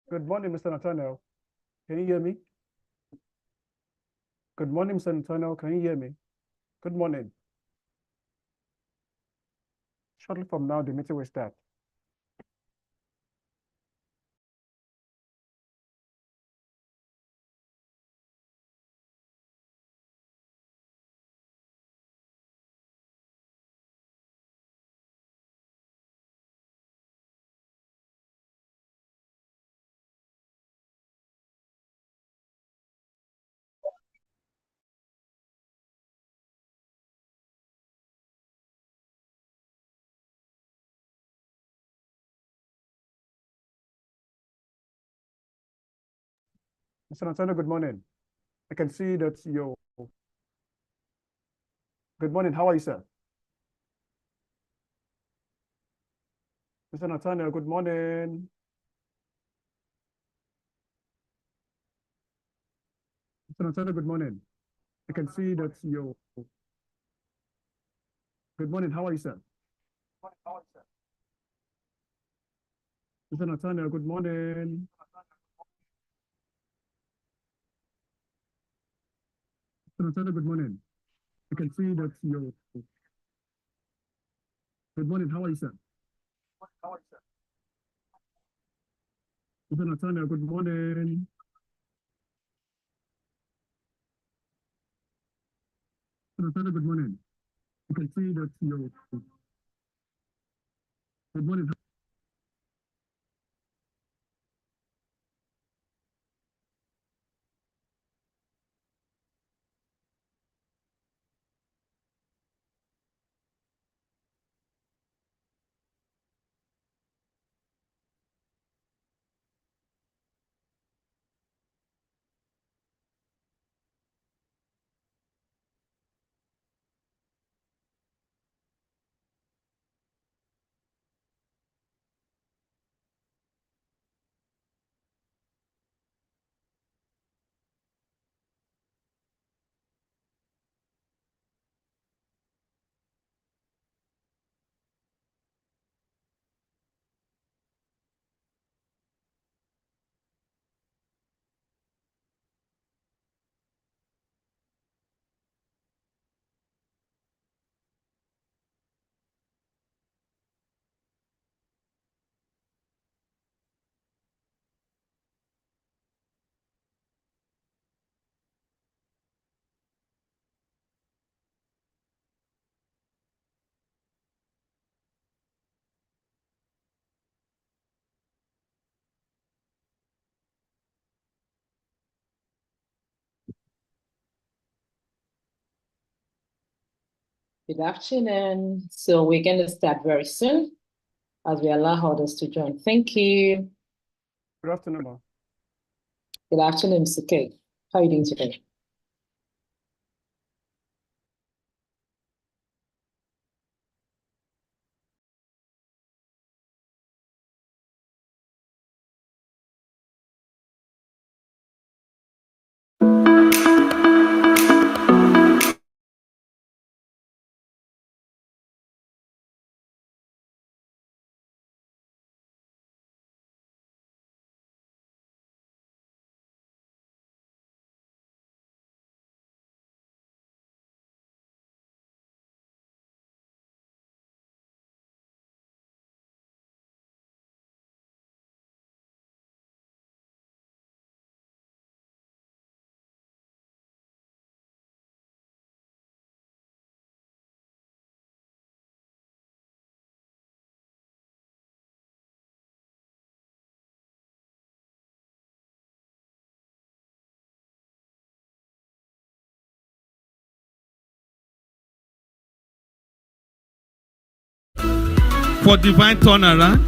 Good morning, Mr. Nathaniel. Can you hear me? Good morning, Mr. Nathaniel. Can you hear me? Good morning. Shortly from now, the meeting will start. Mr. Nathaniel, good morning. I can see that you. Good morning. How are you, sir? Mr. Nathaniel, good morning. Mr. Nathaniel, good morning. I can see that you. Good morning. How are you, sir? Mr. Nathaniel, good morning. Mr. Nathaniel, good morning. I can see that you. Good morning. How are you, sir? Mr. Nathaniel, good morning. Mr. Nathaniel, good morning. I can see that you. Good morning. Good afternoon. So we're going to start very soon as we allow others to join. Thank you. Good afternoon, ma. Good afternoon, Mr. K. How are you doing today? For divine turnaround,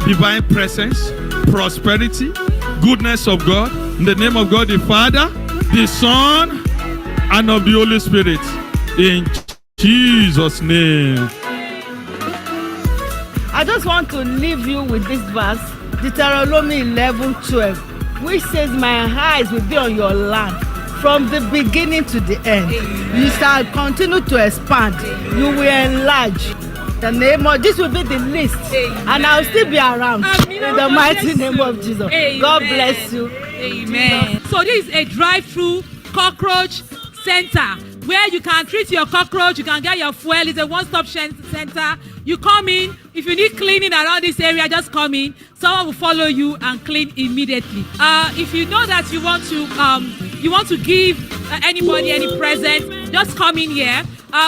divine presence, prosperity, goodness of God, in the name of God the Father, the Son, and of the Holy Spirit. In Jesus' name. I just want to leave you with this verse, Deuteronomy 11:12, which says, "My eyes will be on your land from the beginning to the end. You shall continue to expand. You will enlarge." The name of this will be the list. Amen. And I'll still be around. Amen. In the mighty name of Jesus. Amen. God bless you. Amen. So this is a drive-through cockroach center where you can treat your cockroach, you can get your fuel. It's a one-stop center. You come in, if you need cleaning around this area, just come in. Someone will follow you and clean immediately. If you know that you want to give anybody any present, just come in here.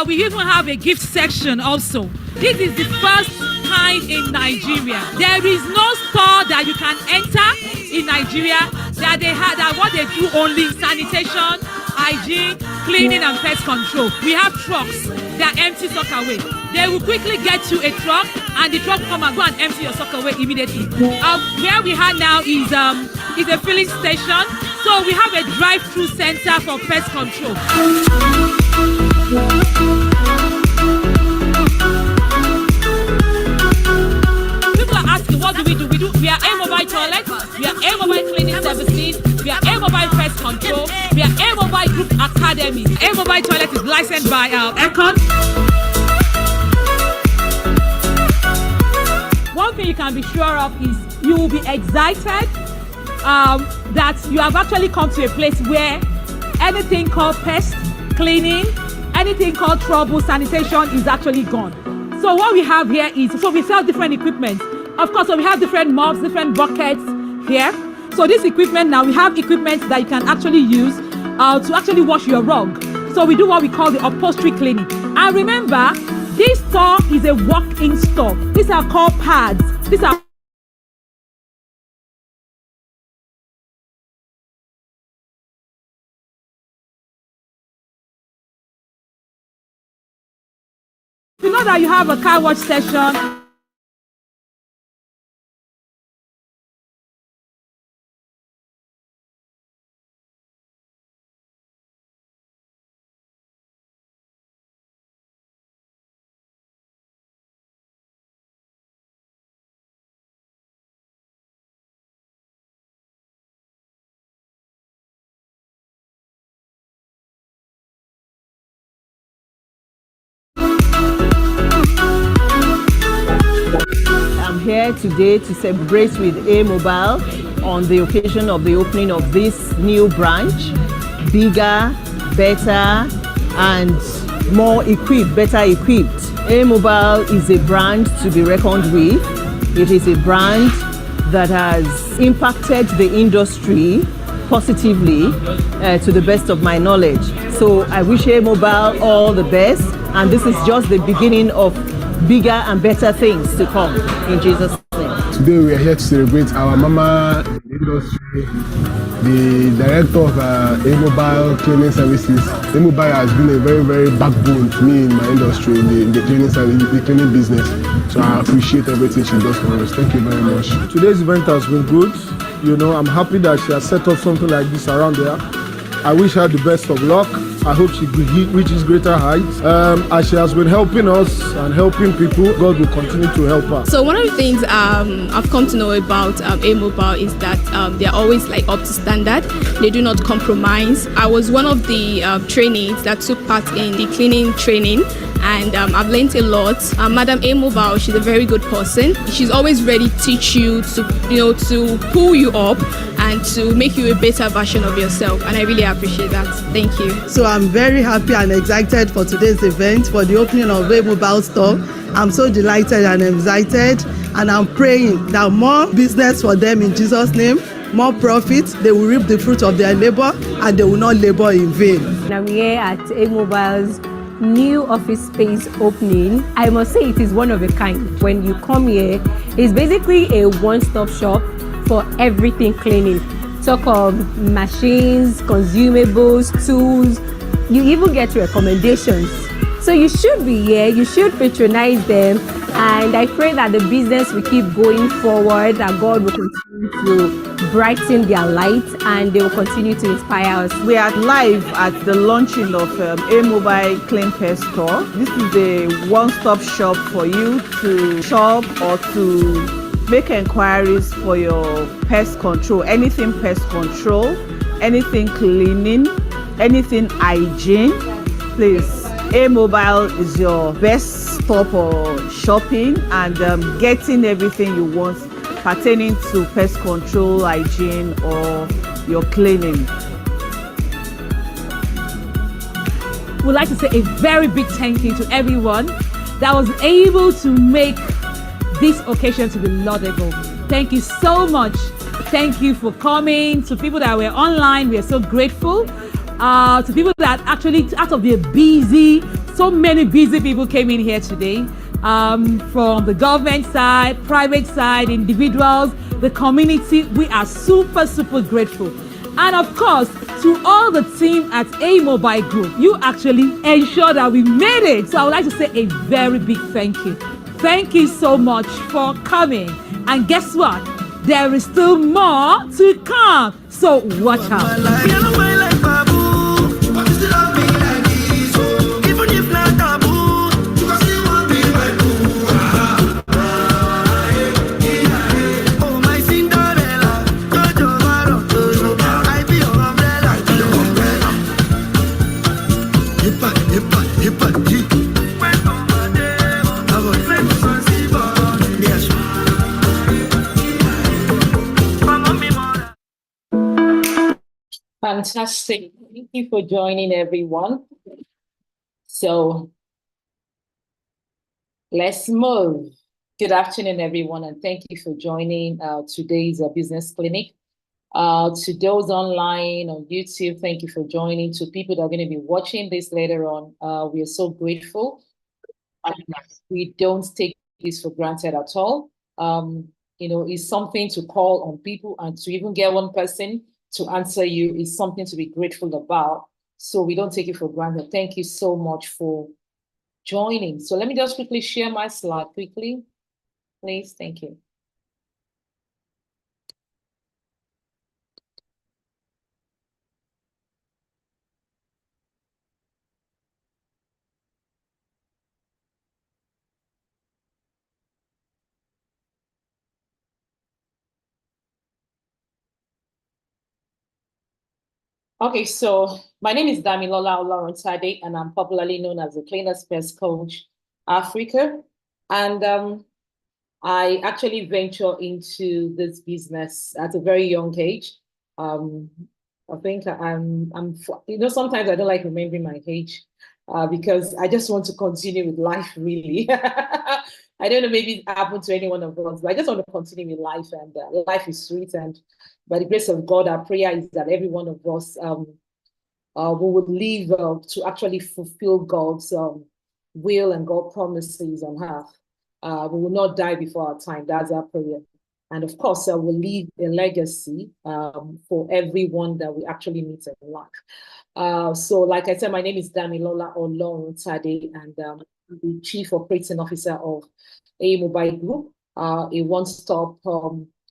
We even have a gift section also. This is the first kind in Nigeria. There is no store that you can enter in Nigeria that what they do only sanitation, hygiene, cleaning and pest control. We have trucks that empty sock away. They will quickly get you a truck and the truck will come and go and empty your sock away immediately. Where we have now is a filling station. So we have a drive-through center for pest control. People are asking, what do? We are A-Mobile toilets, we are A-Mobile cleaning services, we are A-Mobile pest control, we are A-Mobile group academy. A-Mobile toilet is licensed by Econ. One thing you can be sure of is you will be excited that you have actually come to a place where anything called pest, cleaning, anything called trouble, sanitation is actually gone. So what we have here is, so we sell different equipment. Of course, so we have different mops, different buckets here. So this equipment now, we have equipment that you can actually use to actually wash your rug. So we do what we call the upholstery cleaning. And remember, this store is a walk-in store. These are called pads. These are you know that you have a car wash session. I'm here today to celebrate with A-Mobile on the occasion of the opening of this new branch. Bigger, better, and more equipped, better equipped. A-Mobile is a brand to be reckoned with. It is a brand that has impacted the industry positively to the best of my knowledge. So I wish A-Mobile all the best, and this is just the beginning of bigger and better things to come in Jesus' name. Today we are here to celebrate our mama in the industry, the director of A-Mobile Cleaning Services. A-Mobile has been a very, very backbone to me in my industry, in the cleaning service, the cleaning business. So I appreciate everything she does for us. Thank you very much. Today's event has been good. You know, I'm happy that she has set up something like this around there. I wish her the best of luck. I hope she reaches greater heights. As she has been helping us and helping people, God will continue to help her. So one of the things I've come to know about A-Mobile is that they're always like up to standard. They do not compromise. I was one of the trainees that took part in the cleaning training, and I've learned a lot. Madam A-Mobile, she's a very good person. She's always ready to teach you, to pull you up and to make you a better version of yourself, and I really appreciate that. Thank you. So I'm very happy and excited for today's event, for the opening of A-Mobile store. I'm so delighted and excited, and I'm praying that more business for them in Jesus' name, more profits. They will reap the fruit of their labor, and they will not labor in vain. I'm here at A-Mobile's new office space opening. I must say it is one of a kind. When you come here, it's basically a one-stop shop for everything cleaning. Talk of machines, consumables, tools. You even get recommendations. So you should be here, you should patronize them, and I pray that the business will keep going forward, that God will continue to brighten their light and they will continue to inspire us. We are live at the launching of A-Mobile Clean Pest Store. This is a one-stop shop for you to shop or to make inquiries for your pest control, anything pest control, anything cleaning, anything hygiene. Please, A-Mobile is your best stop or shopping and getting everything you want pertaining to pest control, hygiene, or your cleaning. We'd like to say a very big thank you to everyone that was able to make this occasion to be laudable. Thank you so much. Thank you for coming. To people that were online, we are so grateful. To people that actually, out of their busy, so many busy people came in here today, from the government side, private side, individuals, the community. We are super, super grateful. And of course, to all the team at A Mobile Group, you actually ensured that we made it. So I would like to say a very big thank you. Thank you so much for coming. And guess what? There is still more to come. So watch out. Fantastic. Thank you for joining, everyone. So let's move. Good afternoon, everyone, and thank you for joining today's business clinic. To those online on YouTube, thank you for joining. To people that are going to be watching this later on, we are so grateful. We don't take this for granted at all. It's something to call on people, and to even get one person to answer you is something to be grateful about. So we don't take it for granted. Thank you so much for joining. So let me just quickly share my slide quickly, please. Thank you. Okay, so my name is Damilola Olorunsadeh, and I'm popularly known as the Cleaners Pest Coach Africa. And I actually venture into this business at a very young age. I think sometimes I don't like remembering my age because I just want to continue with life, really. I don't know, maybe it happened to any one of us, but I just want to continue with life, and life is sweet. And by the grace of God, our prayer is that every one of us would live to actually fulfill God's will and God's promises on earth. We will not die before our time. That's our prayer. And of course, we'll leave a legacy for everyone that we actually meet in life. So like I said, my name is Damilola Olorunsadeh, and I'm the Chief Operating Officer of A Mobile Group, a one-stop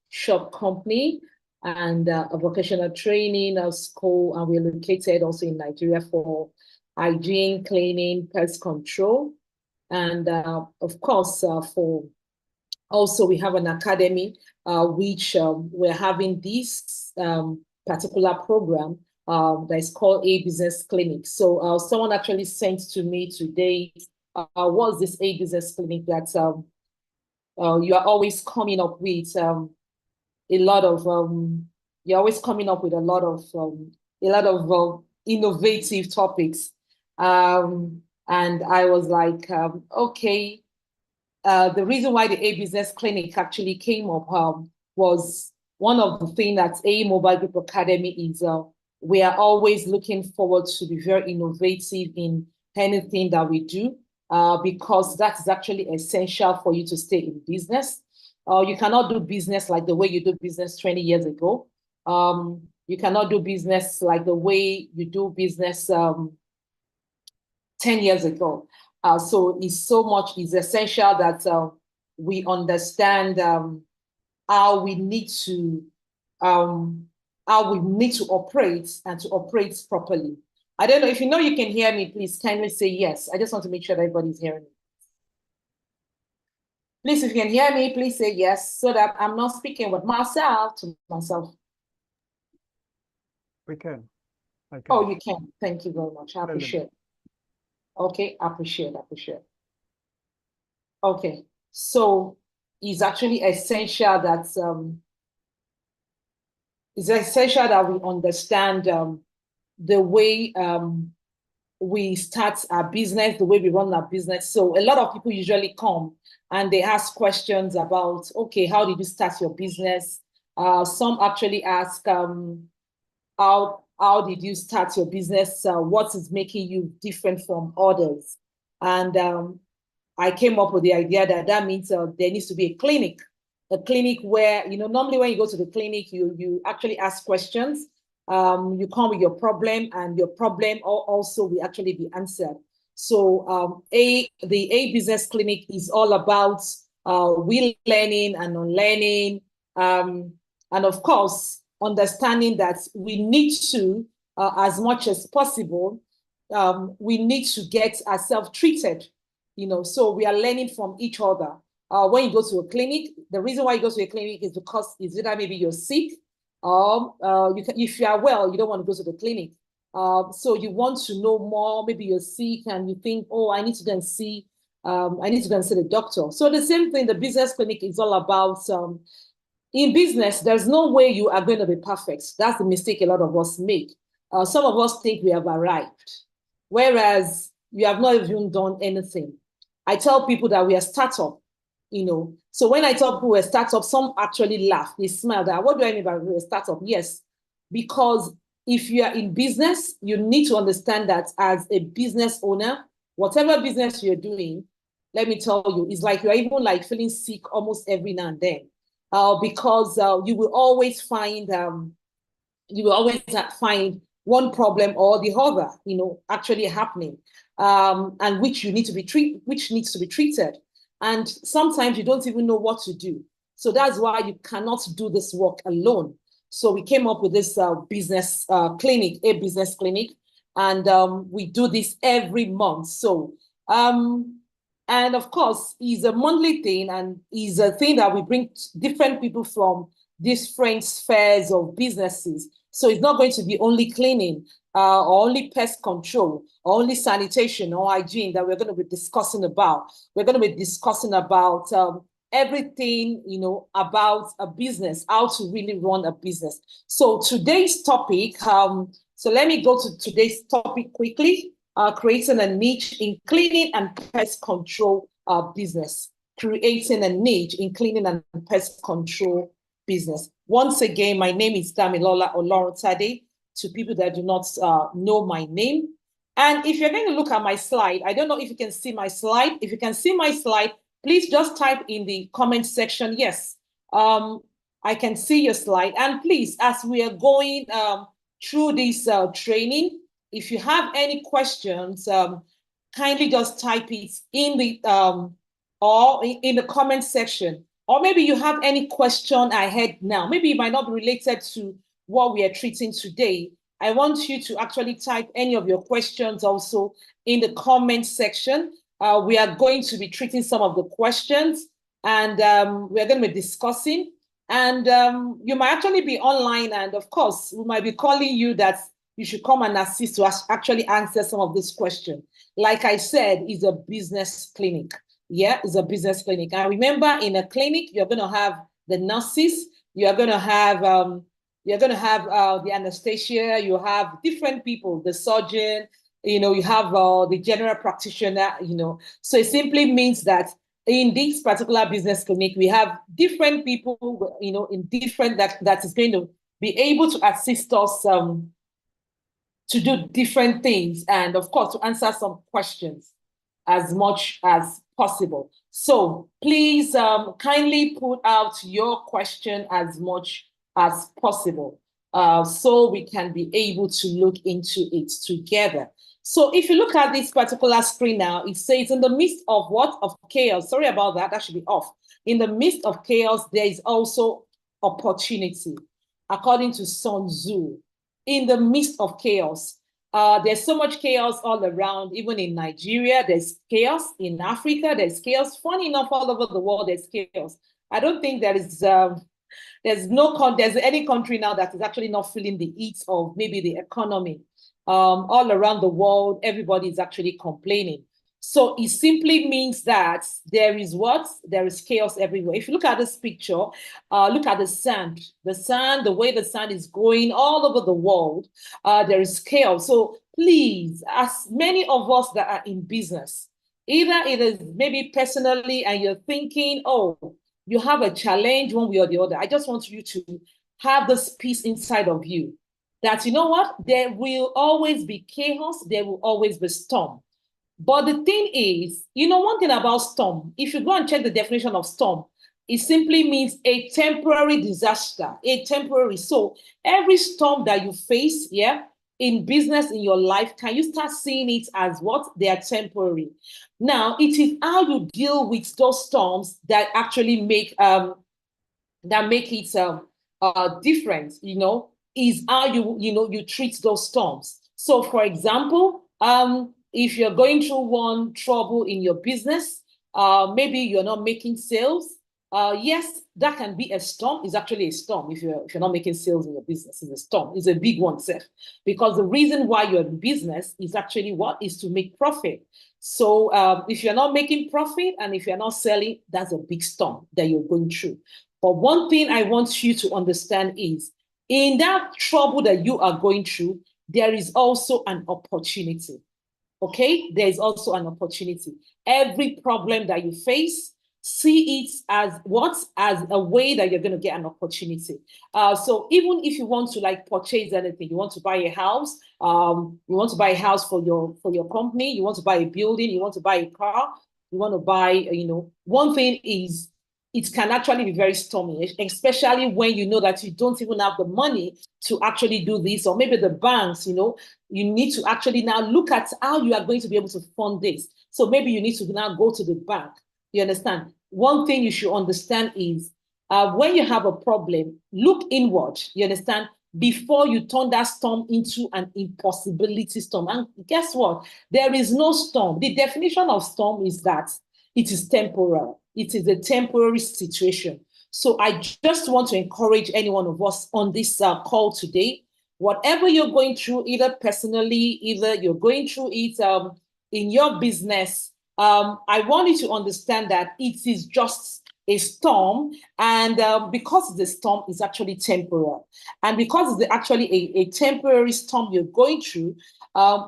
shop company and a vocational training school. And we're located also in Nigeria for hygiene, cleaning, pest control. And of course, we have an academy, which we're having this particular program that is called A Business Clinic. So someone actually sent to me today, what's this A Business Clinic that you are always coming up with a lot of innovative topics. And I was like, okay. The reason why the A Business Clinic actually came up was one of the things that A Mobile Group Academy is. We are always looking forward to be very innovative in anything that we do, because that is actually essential for you to stay in business. You cannot do business like the way you do business 20 years ago. You cannot do business like the way you do business 10 years ago. So it's essential that we understand how we need to operate and to operate properly. I don't know if you can hear me. Please kindly say yes. I just want to make sure that everybody's hearing me. Please, if you can hear me, please say yes, so that I'm not speaking with myself to myself. We can. I can. Oh, you can. Thank you very much. I appreciate it. Okay, appreciate. Okay, so it's actually essential that we understand the way we start our business, the way we run our business. So a lot of people usually come and they ask questions about, okay, how did you start your business? Some actually ask, how did you start your business? What is making you different from others? And I came up with the idea that means there needs to be a clinic where, normally when you go to the clinic, you actually ask questions. You come with your problem, and your problem also will actually be answered. So the A Business Clinic is all about learning and unlearning, and of course, understanding that we need to, as much as possible, we need to get ourselves treated. So we are learning from each other. When you go to a clinic, the reason why you go to a clinic is because it's either maybe you're sick, or if you are well, you don't want to go to the clinic. So you want to know more. Maybe you're sick and you think, oh, I need to go and see the doctor. So the same thing, the business clinic is all about. In business, there's no way you are going to be perfect. That's the mistake a lot of us make. Some of us think we have arrived, whereas we have not even done anything. I tell people that we are startup, So when I tell people we're startup, some actually laugh. They smile. That, what do I mean by we're startup? Yes, because if you are in business, you need to understand that as a business owner, whatever business you're doing, let me tell you, it's like you're even like feeling sick almost every now and then. Because you will always find one problem or the other, actually happening, and which needs to be treated. And sometimes you don't even know what to do. So that's why you cannot do this work alone. So we came up with this business clinic, A Business Clinic, and we do this every month. So and of course, it's a monthly thing, and it's a thing that we bring different people from different spheres of businesses. So it's not going to be only cleaning, or only pest control, or only sanitation or hygiene that we're going to be discussing about. We're going to be discussing about everything, about a business, how to really run a business. So today's topic, so let me go to today's topic quickly. Creating a niche in cleaning and pest control business. Creating a niche in cleaning and pest control business. Once again, my name is Damilola Oloruntade. To people that do not know my name. And if you're going to look at my slide, I don't know if you can see my slide. If you can see my slide, please just type in the comment section, yes, I can see your slide. And please, as we are going through this training, if you have any questions, kindly just type it in the or in the comment section. Or maybe you have any question ahead now. Maybe it might not be related to what we are treating today. I want you to actually type any of your questions also in the comment section. We are going to be treating some of the questions, and we're going to be discussing. And you might actually be online, and of course, we might be calling you that you should come and assist to actually answer some of this question. Like I said, it's a business clinic. Yeah, it's a business clinic. And remember, in a clinic, you're going to have the nurses, you're going to have the anesthesia, you have different people, the surgeon, you have the general practitioner, So it simply means that in this particular business clinic, we have different people, in different, that is going to be able to assist us to do different things, and of course, to answer some questions as much as possible. So please kindly put out your question as much as possible, so we can be able to look into it together. So if you look at this particular screen now, it says in the midst of what? Of chaos. Sorry about that, that should be off. In the midst of chaos, there is also opportunity, according to Sun Tzu. In the midst of chaos, there's so much chaos all around. Even in Nigeria, there's chaos. In Africa, there's chaos. Funny enough, all over the world, there's chaos. I don't think there is there's any country now that is actually not feeling the heat of maybe the economy. All around the world, everybody is actually complaining. So it simply means that there is what? There is chaos everywhere. If you look at this picture, look at the sand, the way the sand is going all over the world, there is chaos. So please, as many of us that are in business, either it is maybe personally and you're thinking, oh, you have a challenge one way or the other. I just want you to have this peace inside of you that, you know what? There will always be chaos. There will always be storm. But the thing is, you know, one thing about storm, if you go and check the definition of storm, it simply means a temporary disaster, a temporary. So every storm that you face, yeah, in business, in your life, can you start seeing it as what? They are temporary. Now, it is how you deal with those storms that actually make it different, you know, is how you treat those storms. So for example, if you're going through one trouble in your business, maybe you're not making sales. Yes, that can be a storm. It's actually a storm. If you're not making sales in your business, it's a storm. It's a big one, Seth. Because the reason why you're in business is actually what is to make profit. So if you're not making profit and if you're not selling, that's a big storm that you're going through. But one thing I want you to understand is in that trouble that you are going through, there is also an opportunity. Okay, there is also an opportunity. Every problem that you face, see it as what? As a way that you're going to get an opportunity. So even if you want to like purchase anything, you want to buy a house, you want to buy a house for your company, you want to buy a building, you want to buy a car, you want to buy, you know, one thing is it can actually be very stormy, especially when you know that you don't even have the money to actually do this, or maybe the banks, you know, you need to actually now look at how you are going to be able to fund this. So maybe you need to now go to the bank. You understand? One thing you should understand is when you have a problem, look inward. You understand? Before you turn that storm into an impossibility storm. And guess what? There is no storm. The definition of storm is that it is temporal. It is a temporary situation. So I just want to encourage any one of us on this call today, whatever you're going through, either personally, either you're going through it in your business, I want you to understand that it is just a storm, and because the storm is actually temporal, and because it's actually a temporary storm you're going through,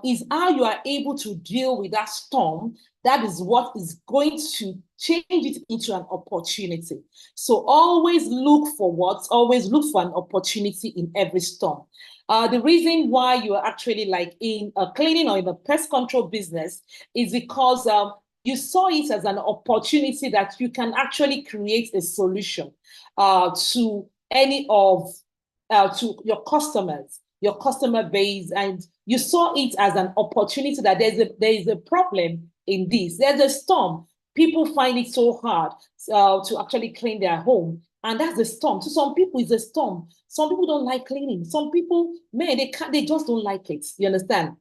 is how you are able to deal with that storm. That is what is going to change it into an opportunity. So always look for what? Always look for an opportunity in every storm. The reason why you are actually like in a cleaning or in a pest control business is because you saw it as an opportunity that you can actually create a solution to any of to your customers, your customer base, and you saw it as an opportunity that there is a problem in this. There's a storm. People find it so hard to actually clean their home, and that's a storm. To some people, it's a storm. Some people don't like cleaning. Some people, man, they just don't like it. You understand?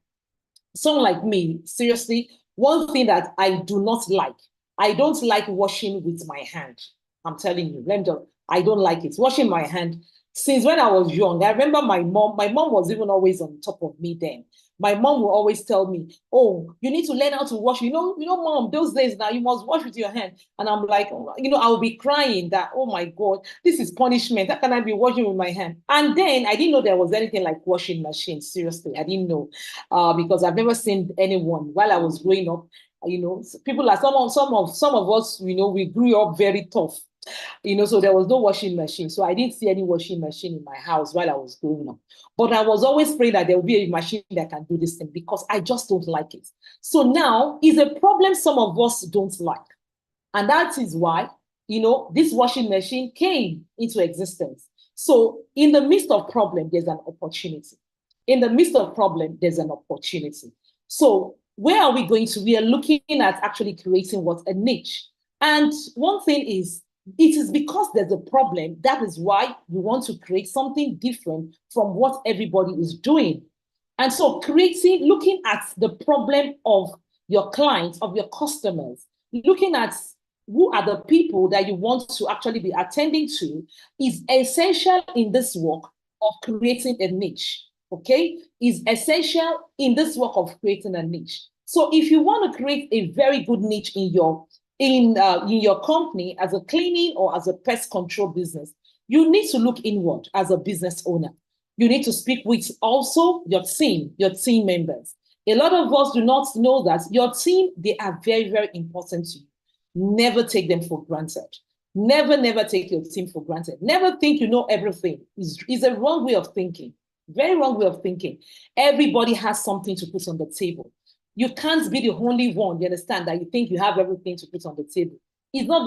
Someone like me, seriously, one thing that I do not like, I don't like washing with my hand. I'm telling you, I don't like it. Washing my hand. Since when I was young, I remember my mom was even always on top of me then. My mom will always tell me, oh, you need to learn how to wash. You know, mom, those days now, you must wash with your hand. And I'm like, you know, I'll be crying that, oh my God, this is punishment. How can I be washing with my hand? And then I didn't know there was anything like washing machine. Seriously, I didn't know because I've never seen anyone while I was growing up. You know, people like some of us, you know, we grew up very tough. You know, so there was no washing machine. So I didn't see any washing machine in my house while I was growing up. But I was always praying that there will be a machine that can do this thing because I just don't like it. So now is a problem some of us don't like. And that is why, you know, this washing machine came into existence. So in the midst of problem, there's an opportunity. In the midst of problem, there's an opportunity. So where are we going to? We are looking at actually creating what? A niche. And one thing is, it is because there's a problem. That is why you want to create something different from what everybody is doing. And so looking at the problem of your clients, of your customers, looking at who are the people that you want to actually be attending to is essential in this work of creating a niche, okay? Is essential in this work of creating a niche. So if you want to create a very good niche in your company as a cleaning or as a pest control business, you need to look inward as a business owner. You need to speak with also your team members. A lot of us do not know that your team, they are very, very important to you. Never take them for granted. Never, never take your team for granted. Never think you know everything. It's a wrong way of thinking. Very wrong way of thinking. Everybody has something to put on the table. You can't be the only one, you understand, that you think you have everything to put on the table. It will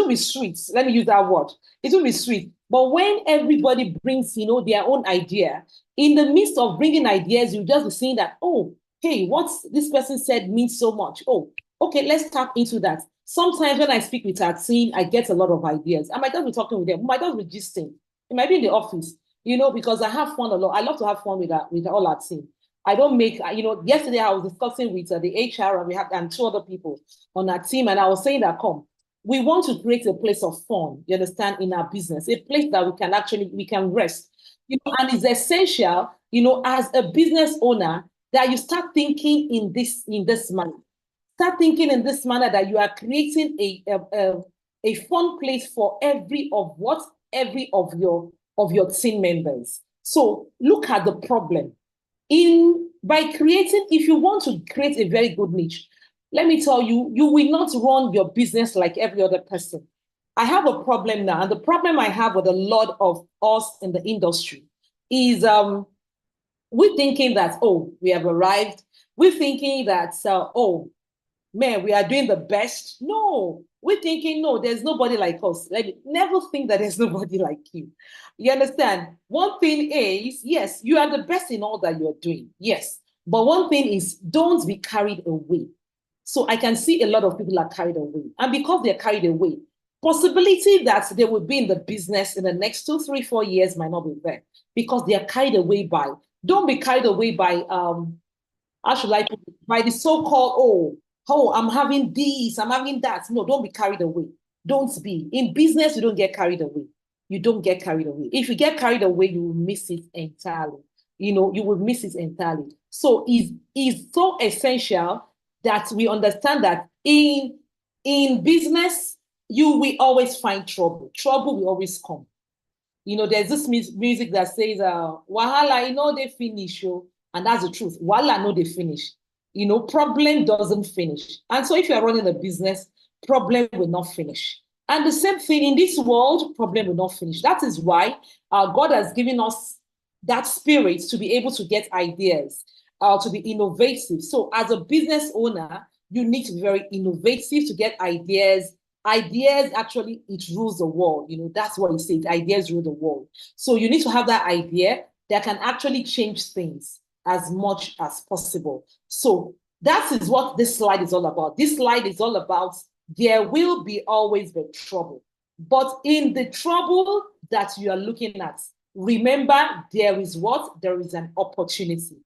be sweet. Let me use that word. It will be sweet. But when everybody brings, their own idea, in the midst of bringing ideas, you just be seeing that, oh, hey, what this person said means so much. Oh, okay, let's tap into that. Sometimes when I speak with our team, I get a lot of ideas. I might just be talking with them. I might just be gisting. It might be in the office, because I have fun a lot. I love to have fun with all our team. I don't make, yesterday I was discussing with the HR and two other people on our team, and I was saying that, we want to create a place of fun, you understand, in our business, a place that we can rest, and it's essential, as a business owner, that you start thinking in this manner. Start thinking in this manner that you are creating a fun place for every of your team members. So look at the problem. If you want to create a very good niche, let me tell you, you will not run your business like every other person. I have a problem now, and the problem I have with a lot of us in the industry is we're thinking that, we have arrived. We're thinking that, we are doing the best. No, we're thinking, no, there's nobody like us. Never think that there's nobody like you. You understand? One thing is, yes, you are the best in all that you're doing. Yes. But one thing is, don't be carried away. So I can see a lot of people are carried away. And because they're carried away, possibility that they will be in the business in the next 2, 3, 4 years might not be there because they are carried away by, don't be carried away by, by the so-called, I'm having this, I'm having that. No, don't be carried away. Don't be. In business, you don't get carried away. You don't get carried away. If you get carried away, you will miss it entirely. You will miss it entirely. So it's so essential that we understand that in business, you will always find trouble. Trouble will always come. There's this music that says, wahala, they finish, and that's the truth. Wahala, they finish. Problem doesn't finish. And so if you're running a business, problem will not finish. And the same thing in this world, problem will not finish. That is why God has given us that spirit to be able to get ideas, to be innovative. So as a business owner, you need to be very innovative to get ideas. Ideas, actually, it rules the world. That's what he said. Ideas rule the world. So you need to have that idea that can actually change things as much as possible. So that is what this slide is all about. This slide is all about there will be always the trouble. But in the trouble that you are looking at, remember there is what? There is an opportunity.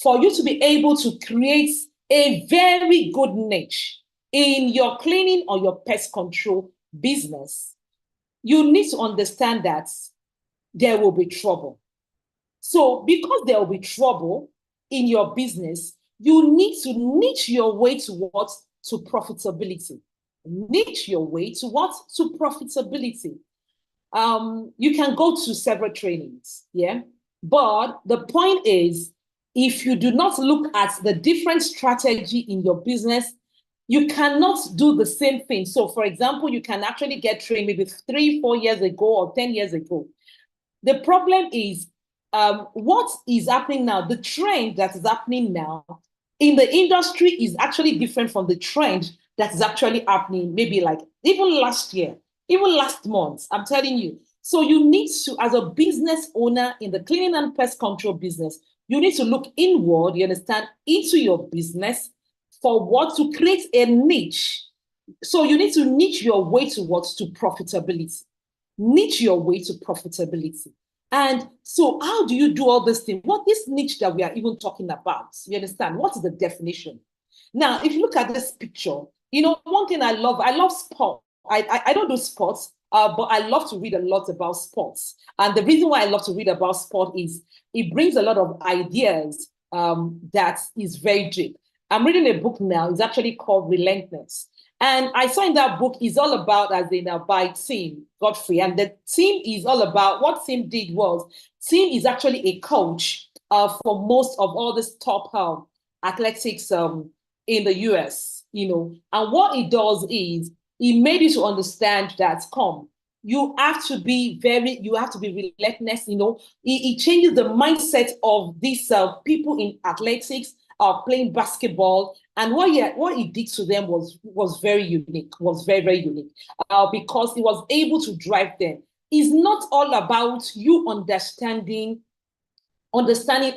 For you to be able to create a very good niche in your cleaning or your pest control business, you need to understand that there will be trouble. So because there will be trouble in your business, you need to niche your way to what? To profitability. Niche your way to what? To profitability. You can go to several trainings, yeah? But the point is, if you do not look at the different strategy in your business, you cannot do the same thing. So for example, you can actually get trained maybe 3, 4 years ago or 10 years ago. The problem is, what is happening now, the trend that is happening now in the industry is actually different from the trend that is actually happening maybe like even last year, even last month, I'm telling you. So you need to, as a business owner in the cleaning and pest control business, you need to look inward, you understand, into your business for what? To create a niche. So you need to niche your way to what? To profitability. Niche your way to profitability. And so how do you do all this thing? What this niche that we are even talking about, you understand? What is the definition? Now, if you look at this picture, one thing I love sport. I don't do sports, but I love to read a lot about sports. And the reason why I love to read about sport is it brings a lot of ideas that is very deep. I'm reading a book now. It's actually called Relentless. And I saw in that book is all about, as in by Tim Godfrey. And the Tim is all about, what Tim did was, Tim is actually a coach for most of all this top athletics in the US, And what he does is, he made you to understand that, you have to be relentless, He changes the mindset of these people in athletics, playing basketball, and what he did to them was very unique, very unique, because he was able to drive them. It's not all about you understanding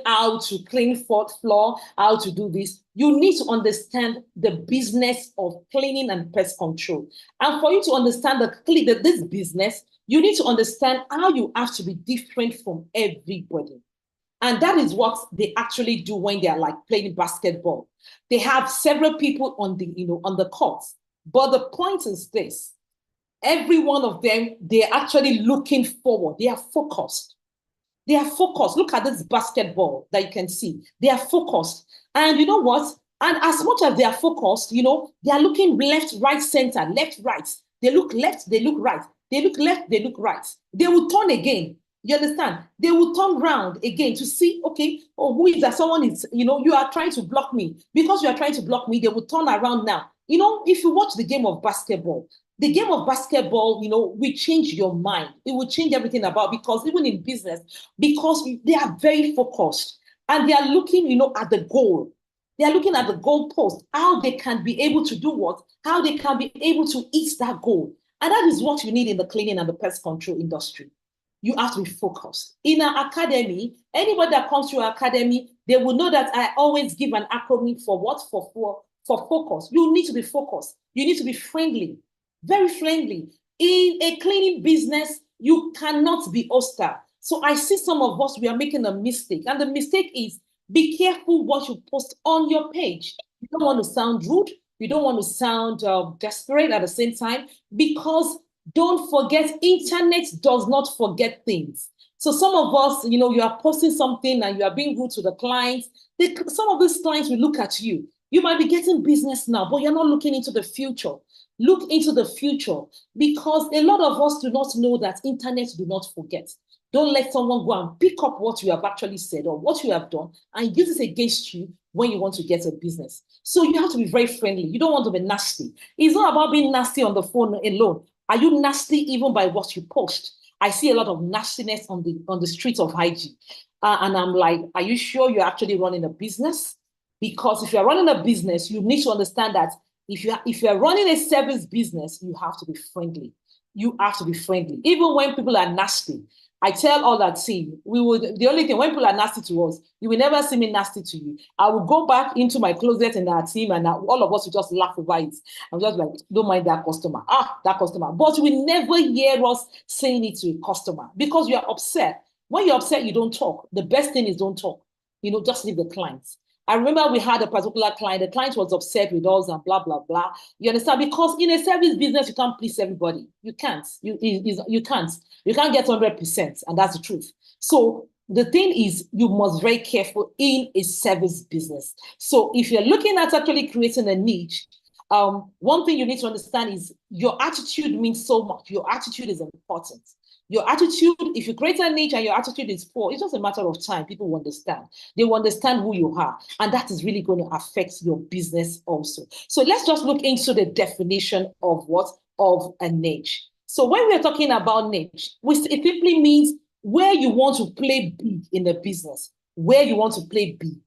how to clean floor, how to do this. You need to understand the business of cleaning and pest control. And for you to understand this business, you need to understand how you have to be different from everybody. And that is what they actually do when they're like playing basketball. They have several people on the court. But the point is this: every one of them, they're actually looking forward. They are focused. They are focused. Look at this basketball that you can see. They are focused. And you know what? And as much as they are focused, they are looking left, right, center, left, right. They look left, they look right. They look left, they look right. They will turn again. You understand? They will turn round again to see, okay, who is that? Someone is, you are trying to block me. Because you are trying to block me, they will turn around now. If you watch the game of basketball, will change your mind. It will change everything about, because even in business, because they are very focused and they are looking, at the goal. They are looking at the goal post, how they can be able to do what, how they can be able to hit that goal. And that is what you need in the cleaning and the pest control industry. You have to be focused. In our academy, anybody that comes to our academy, they will know that I always give an acronym for what? For focus. You need to be focused. You need to be friendly, very friendly. In a cleaning business, you cannot be hostile. So I see some of us, we are making a mistake. And the mistake is, be careful what you post on your page. You don't want to sound rude. You don't want to sound desperate at the same time, because don't forget, internet does not forget things. So some of us, you are posting something and you are being rude to the clients. Some of these clients will look at you. You might be getting business now, but you're not looking into the future. Look into the future, because a lot of us do not know that internet do not forget. Don't let someone go and pick up what you have actually said or what you have done and use it against you when you want to get a business. So you have to be very friendly. You don't want to be nasty. It's not about being nasty on the phone alone. Are you nasty even by what you post? I see a lot of nastiness on the streets of IG. And I'm like, are you sure you're actually running a business? Because if you're running a business, you need to understand that if you're running a service business, you have to be friendly. You have to be friendly. Even when people are nasty, I tell all that team, the only thing, when people are nasty to us, you will never see me nasty to you. I will go back into my closet in our team and all of us will just laugh over it. I'm just like, don't mind that customer. That customer. But you will never hear us saying it to a customer because you are upset. When you're upset, you don't talk. The best thing is don't talk. Just leave the clients. I remember we had a particular client. The client was upset with us and blah, blah, blah. You understand? Because in a service business, you can't please everybody. You can't. You can't. You can't get 100%, and that's the truth. So the thing is, you must be very careful in a service business. So if you're looking at actually creating a niche, one thing you need to understand is your attitude means so much. Your attitude is important. Your attitude, if you create a niche and your attitude is poor, it's just a matter of time. People will understand. They will understand who you are. And that is really going to affect your business also. So let's just look into the definition of of a niche. So when we're talking about niche, it simply means where you want to play big in the business, where you want to play big.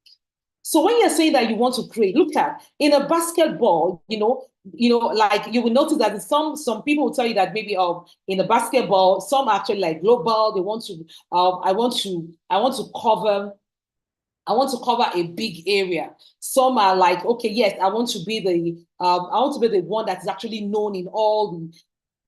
So when you're saying that you want to create, look at in a basketball, like you will notice that some people will tell you that maybe in a basketball, some actually like global, they want to I want to cover a big area. Some are like, okay, yes, I want to be the one that is actually known in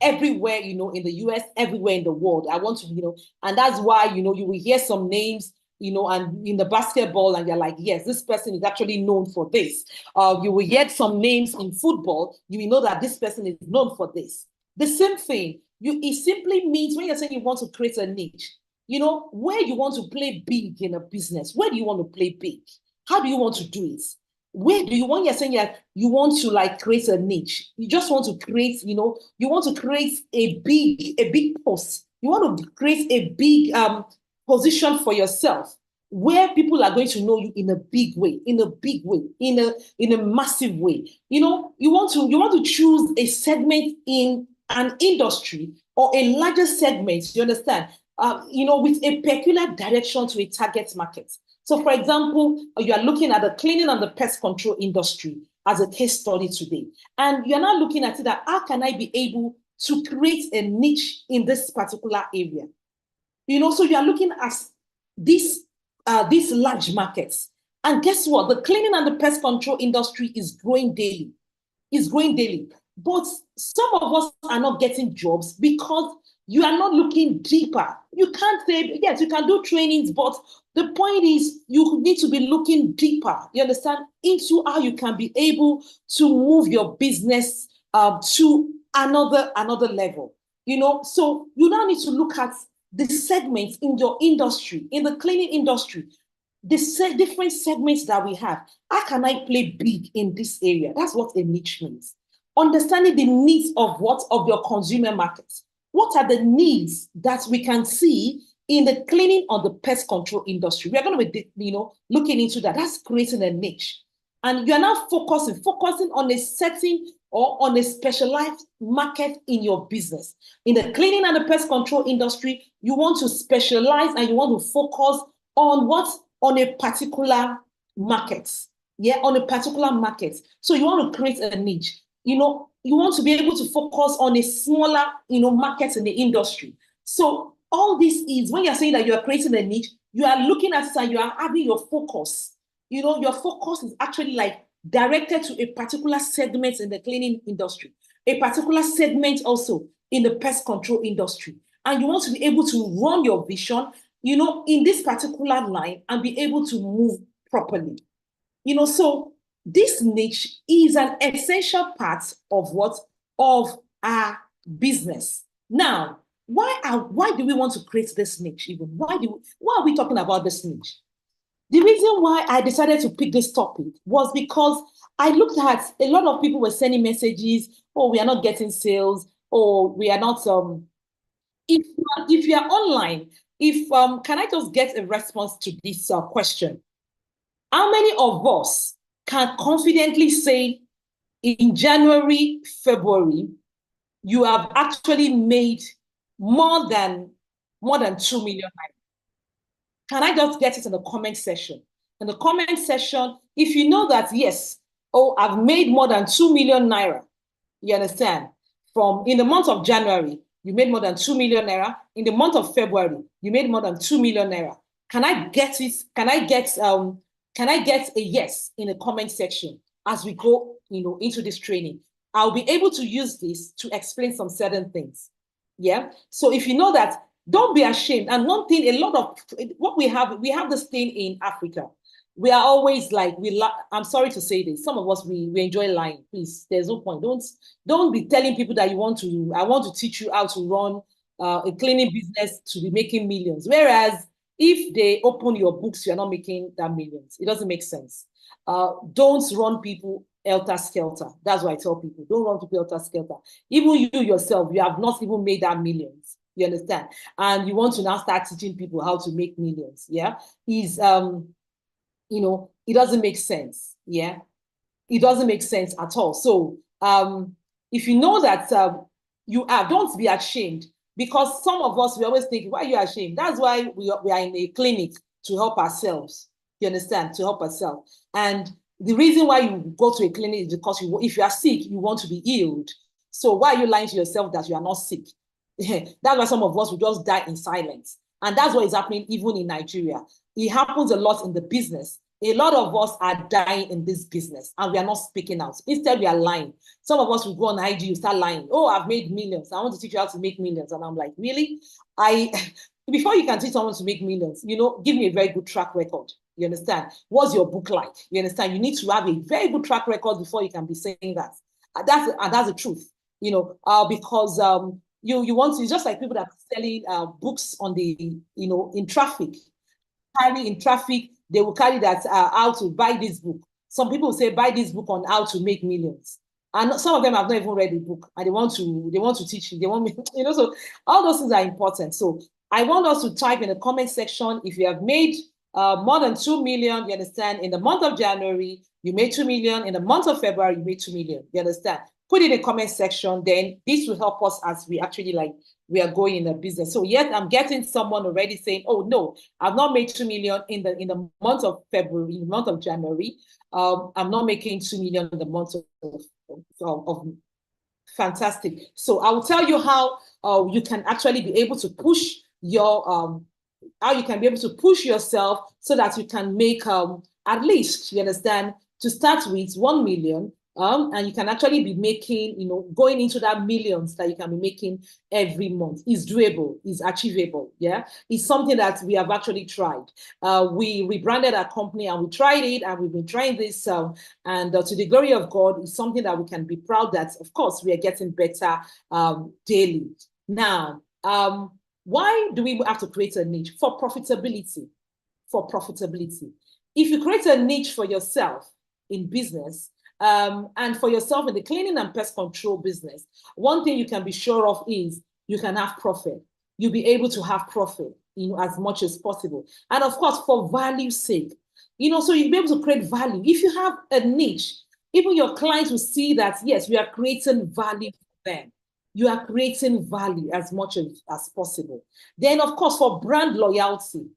everywhere, in the US, everywhere in the world. I want to, and that's why, you will hear some names, and in the basketball, and you're like, yes, this person is actually known for this. You will hear some names in football, you will know that this person is known for this. The same thing, it simply means when you're saying you want to create a niche, where you want to play big in a business, where do you want to play big? How do you want to do it? Where do you want, you're saying that you want to like create a niche. You just want to create, you want to create a big post. You want to create a big position for yourself where people are going to know you in a big way, in a massive way. You want to choose a segment in an industry or a larger segment, you understand? With a peculiar direction to a target market. So, for example, you are looking at the cleaning and the pest control industry as a case study today. And you're now looking at it that how can I be able to create a niche in this particular area? So you are looking at these large markets. And guess what? The cleaning and the pest control industry is growing daily. But some of us are not getting jobs because you are not looking deeper. You can't say, yes, you can do trainings, but the point is you need to be looking deeper, you understand, into how you can be able to move your business to another level. So you now need to look at the segments in your industry, in the cleaning industry, the different segments that we have. How can I play big in this area? That's what a niche means. Understanding the needs of your consumer markets. What are the needs that we can see in the cleaning or the pest control industry? We are going to be, looking into that. That's creating a niche. And you are now focusing on a setting or on a specialized market in your business. In the cleaning and the pest control industry, you want to specialize and you want to focus on what? On a particular market. Yeah, on a particular market. So you want to create a niche. You want to be able to focus on a smaller, market in the industry. So all this is, when you're saying that you are creating a niche, you are looking at it and you are having your focus. Your focus is actually like directed to a particular segment in the cleaning industry, a particular segment also in the pest control industry. And you want to be able to run your vision, in this particular line and be able to move properly. So this niche is an essential part of our business. Now, why do we want to create this niche even? Why are we talking about this niche? The reason why I decided to pick this topic was because I looked at a lot of people were sending messages, oh, we are not getting sales, or we are not, if you are online, can I just get a response to this question? How many of us can confidently say in January, February, you have actually made more than 2 million? Can I just get it in the comment section? In the comment section, if you know that, yes, I've made more than 2 million naira, you understand? In the month of January, you made more than 2 million naira. In the month of February, you made more than 2 million naira. Can I get it? Can I get a yes in the comment section as we go, into this training? I'll be able to use this to explain some certain things. Yeah. So if you know that, don't be ashamed. And one thing, a lot of what we have this thing in Africa. We are always like, I'm sorry to say this. Some of us, we enjoy lying. Please, there's no point. Don't be telling people that I want to teach you how to run a cleaning business to be making millions. Whereas if they open your books, you're not making that millions. It doesn't make sense. Don't run people helter-skelter. That's what I tell people. Don't run people helter-skelter. Even you yourself, you have not even made that millions. You understand? And you want to now start teaching people how to make millions. Yeah. It doesn't make sense. Yeah. It doesn't make sense at all. So if you know that don't be ashamed, because some of us, we always think, why are you ashamed? That's why we are in a clinic to help ourselves. You understand? To help ourselves. And the reason why you go to a clinic is because if you are sick, you want to be healed. So why are you lying to yourself that you are not sick? That's why some of us will just die in silence. And that's what is happening even in Nigeria. It happens a lot in the business. A lot of us are dying in this business and we are not speaking out. Instead, we are lying. Some of us will go on IG, you start lying. Oh, I've made millions. I want to teach you how to make millions. And I'm like, really? Before you can teach someone to make millions, give me a very good track record. You understand? What's your book like? You understand? You need to have a very good track record before you can be saying that. That's the truth. Because you want to, just like people that are selling books on the, in traffic. carry in traffic, they will carry that how to buy this book. Some people say buy this book on how to make millions. And some of them have not even read the book, and they want to teach you. They want me, so all those things are important. So I want us to type in the comment section if you have made more than 2 million, you understand, in the month of January, you made 2 million, in the month of February, you made 2 million, you understand? Put it in the comment section, then this will help us as we actually we are going in the business. So yes, I'm getting someone already saying, oh no, I've not made 2 million in the month of February, in the month of January. I'm not making 2 million in the month of fantastic. So I will tell you how you can actually be able to push your how you can be able to push yourself so that you can make at least, you understand, to start with 1 million. And you can actually be making, going into that millions that you can be making every month. Is doable, is achievable. Yeah, it's something that we have actually tried. We rebranded our company and we tried it, and we've been trying this. And to the glory of God, it's something that we can be proud that, of course, we are getting better daily. Now, why do we have to create a niche? For profitability. For profitability. If you create a niche for yourself in business, and for yourself in the cleaning and pest control business, one thing you can be sure of is you can have profit. You'll be able to have profit, as much as possible. And of course, for value's sake, so you'll be able to create value. If you have a niche, even your clients will see that, yes, you are creating value for them. You are creating value as much as possible. Then, of course, for brand loyalty,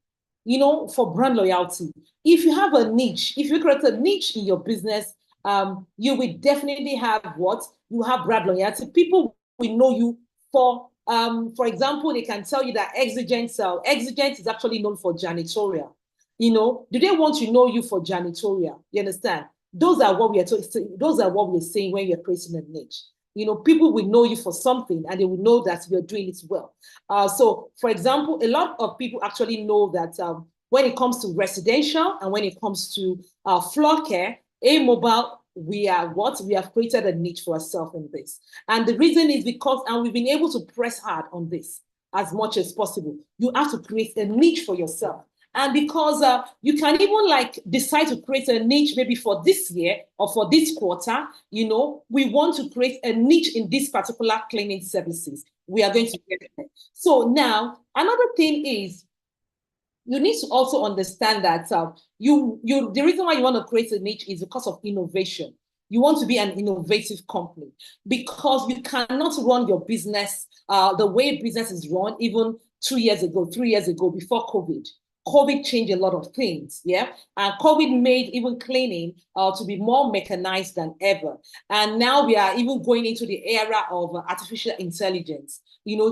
for brand loyalty, if you have a niche, if you create a niche in your business, you will definitely have what? You have brand loyalty. People will know you for example, they can tell you that Exigent is actually known for janitorial. Do they want to know you for janitorial? You understand? Those are what we are those are what we're saying when you're creating a niche. People will know you for something, and they will know that you're doing it well. So, for example, a lot of people actually know that when it comes to residential and when it comes to floor care, A-Mobile, we have created a niche for ourselves in this. And the reason is because, and we've been able to press hard on this as much as possible. You have to create a niche for yourself. And because you can even decide to create a niche maybe for this year or for this quarter, we want to create a niche in this particular cleaning services. We are going to get it. So now, another thing is, you need to also understand that the reason why you want to create a niche is because of innovation. You want to be an innovative company because you cannot run your business the way business is run even 2 years ago, 3 years ago, before COVID. COVID changed a lot of things, yeah? And COVID made even cleaning to be more mechanized than ever. And now we are even going into the era of artificial intelligence,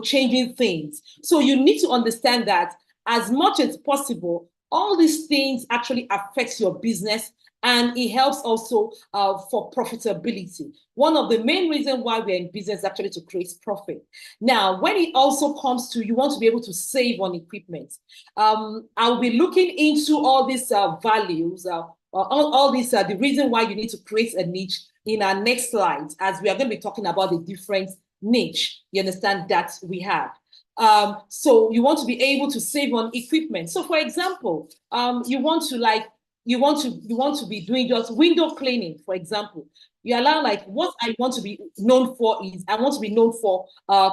changing things. So you need to understand that as much as possible, all these things actually affects your business, and it helps also for profitability. One of the main reasons why we're in business is actually to create profit. Now, when it also comes to, you want to be able to save on equipment. I'll be looking into all these values, all these, the reason why you need to create a niche in our next slide, as we are going to be talking about the different niche, you understand, that we have. So you want to be able to save on equipment. So for example, you want to be doing just window cleaning, for example. You allow what I want to be known for is I want to be known for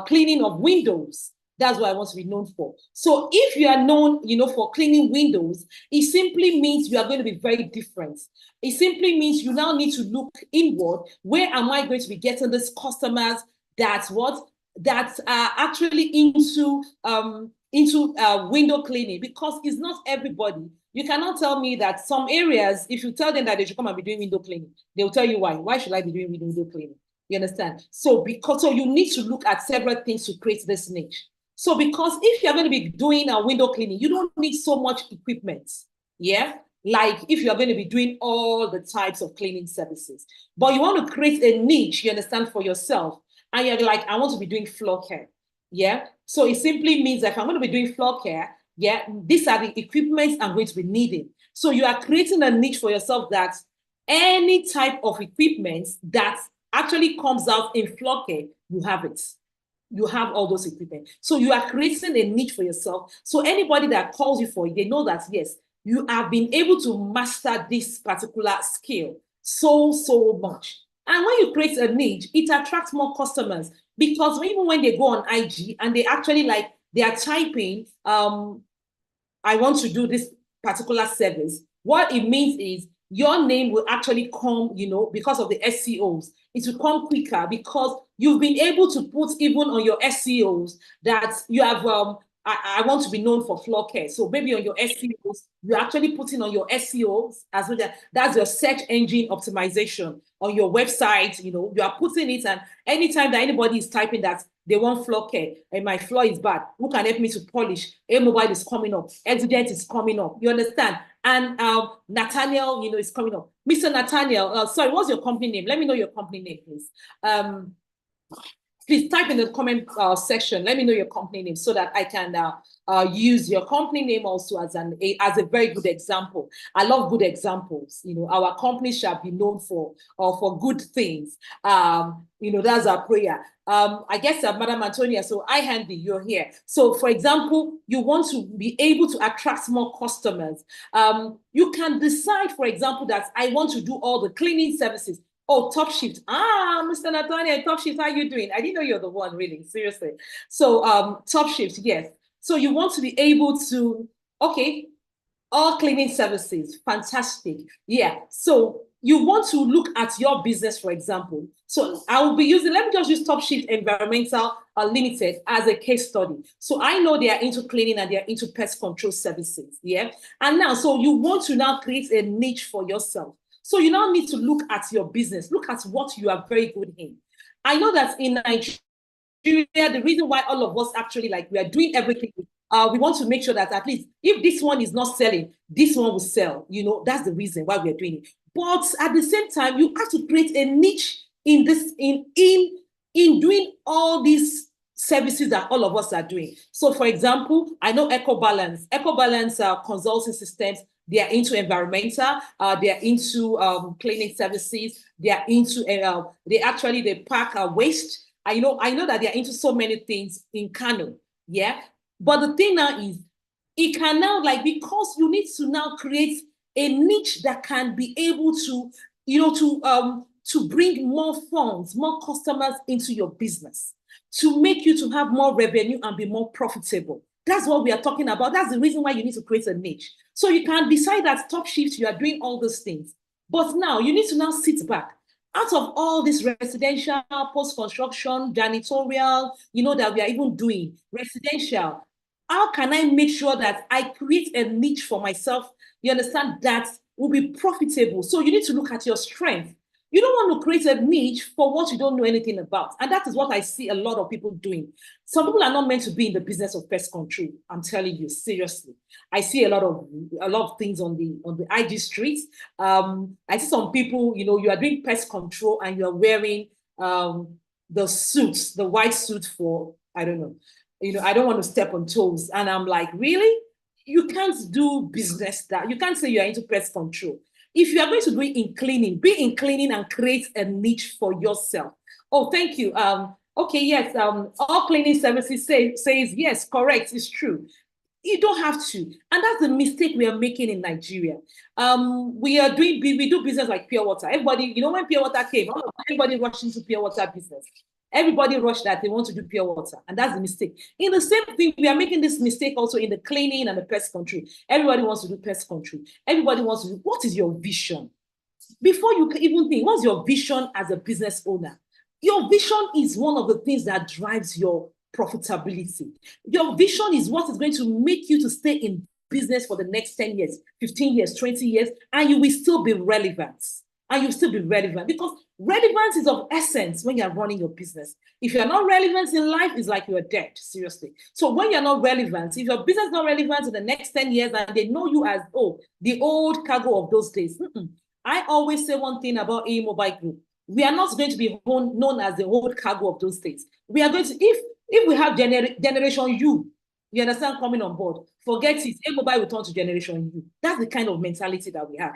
cleaning of windows. That's what I want to be known for. So if you are known, for cleaning windows, it simply means you are going to be very different. It simply means you now need to look inward. Where am I going to be getting these customers that are actually into window cleaning? Because it's not everybody. You cannot tell me that some areas, if you tell them that they should come and be doing window cleaning, they will tell you why. Why should I be doing window cleaning? You understand? So you need to look at several things to create this niche. So because if you're going to be doing a window cleaning, you don't need so much equipment. Yeah. Like if you're going to be doing all the types of cleaning services, but you want to create a niche, you understand, for yourself. And you're like, I want to be doing floor care. Yeah. So it simply means that if I'm going to be doing floor care, yeah, these are the equipments I'm going to be needing. So you are creating a niche for yourself that any type of equipment that actually comes out in floor care, you have it. you have all those equipment. So you are creating a niche for yourself. So anybody that calls you for it, they know that, yes, you have been able to master this particular skill so much. And when you create a niche, it attracts more customers, because even when they go on IG and they actually they are typing, I want to do this particular service, what it means is your name will actually come, because of the SEOs, it will come quicker, because you've been able to put even on your SEOs that you have, I want to be known for floor care. So maybe on your SEOs, you're actually putting on your SEOs as well. That's your search engine optimization on your website. You are putting it, and anytime that anybody is typing that they want floor care and my floor is bad, who can help me to polish? A-Mobile is coming up. Exident is coming up. You understand? And Nathaniel, is coming up. Mr. Nathaniel, sorry, what's your company name? Let me know your company name, please. Please type in the comment section. Let me know your company name so that I can use your company name also as a very good example. I love good examples. Our company shall be known for good things. That's our prayer. I guess Madam Antonia, so Handy, you're here. So for example, you want to be able to attract more customers. You can decide, for example, that I want to do all the cleaning services. Oh, Top Shift. Mr. Nathaniel, Top Shift, how are you doing? I didn't know you're the one, really, seriously. So Top Shift, yes. So you want to be able to, okay, all cleaning services, fantastic. Yeah, so you want to look at your business, for example. So I will be using, let me just use Top Shift Environmental Limited as a case study. So I know they are into cleaning and they are into pest control services, yeah? And now, so you want to now create a niche for yourself. So you now need to look at your business, look at what you are very good in. I know that in Nigeria, the reason why all of us actually we are doing everything, we want to make sure that at least if this one is not selling, this one will sell. That's the reason why we are doing it. But at the same time, you have to create a niche in this, in doing all these services that all of us are doing. So for example, I know EcoBalance consulting systems. They are into environmental, they are into cleaning services, they are into, they pack waste. I know that they are into so many things in Kano, yeah? But the thing now is, it can now, because you need to now create a niche that can be able to, to bring more funds, more customers into your business, to make you to have more revenue and be more profitable. That's what we are talking about. That's the reason why you need to create a niche. So you can decide that Top Shift, you are doing all those things. But now you need to now sit back. Out of all this residential, post-construction, janitorial, that we are even doing, residential, how can I make sure that I create a niche for myself, you understand, that will be profitable? So you need to look at your strength. You don't want to create a niche for what you don't know anything about. And that is what I see a lot of people doing. Some people are not meant to be in the business of pest control. I'm telling you, seriously. I see a lot of things on the IG streets. I see some people, you are doing pest control and you are wearing the suits, the white suit for, I don't know. I don't want to step on toes. And I'm like, really? You can't do business that. You can't say you're into pest control. If you are going to do it in cleaning, be in cleaning and create a niche for yourself. Oh, thank you. Okay, yes, all cleaning services says yes, correct, it's true. You don't have to. And that's the mistake we are making in Nigeria. We do business like pure water. Everybody, when pure water came, everybody rushed into pure water business. Everybody rushed that they want to do pure water, and that's the mistake. In the same thing, we are making this mistake also in the cleaning and the pest control. Everybody wants to do pest control. Everybody wants to do, what is your vision? Before you can even think, what's your vision as a business owner? Your vision is one of the things that drives your profitability. Your vision is what is going to make you to stay in business for the next 10 years, 15 years, 20 years, and you will still be relevant. And you'll still be relevant, because relevance is of essence when you're running your business. If you're not relevant in life, it's like you're dead, seriously. So when you're not relevant, if your business is not relevant in the next 10 years and they know you as, the old cargo of those days. I always say one thing about A-Mobile Group. We are not going to be known as the old cargo of those days. We are going to, if we have generation U, you understand, coming on board, forget it, A-Mobile will turn to generation U. That's the kind of mentality that we have.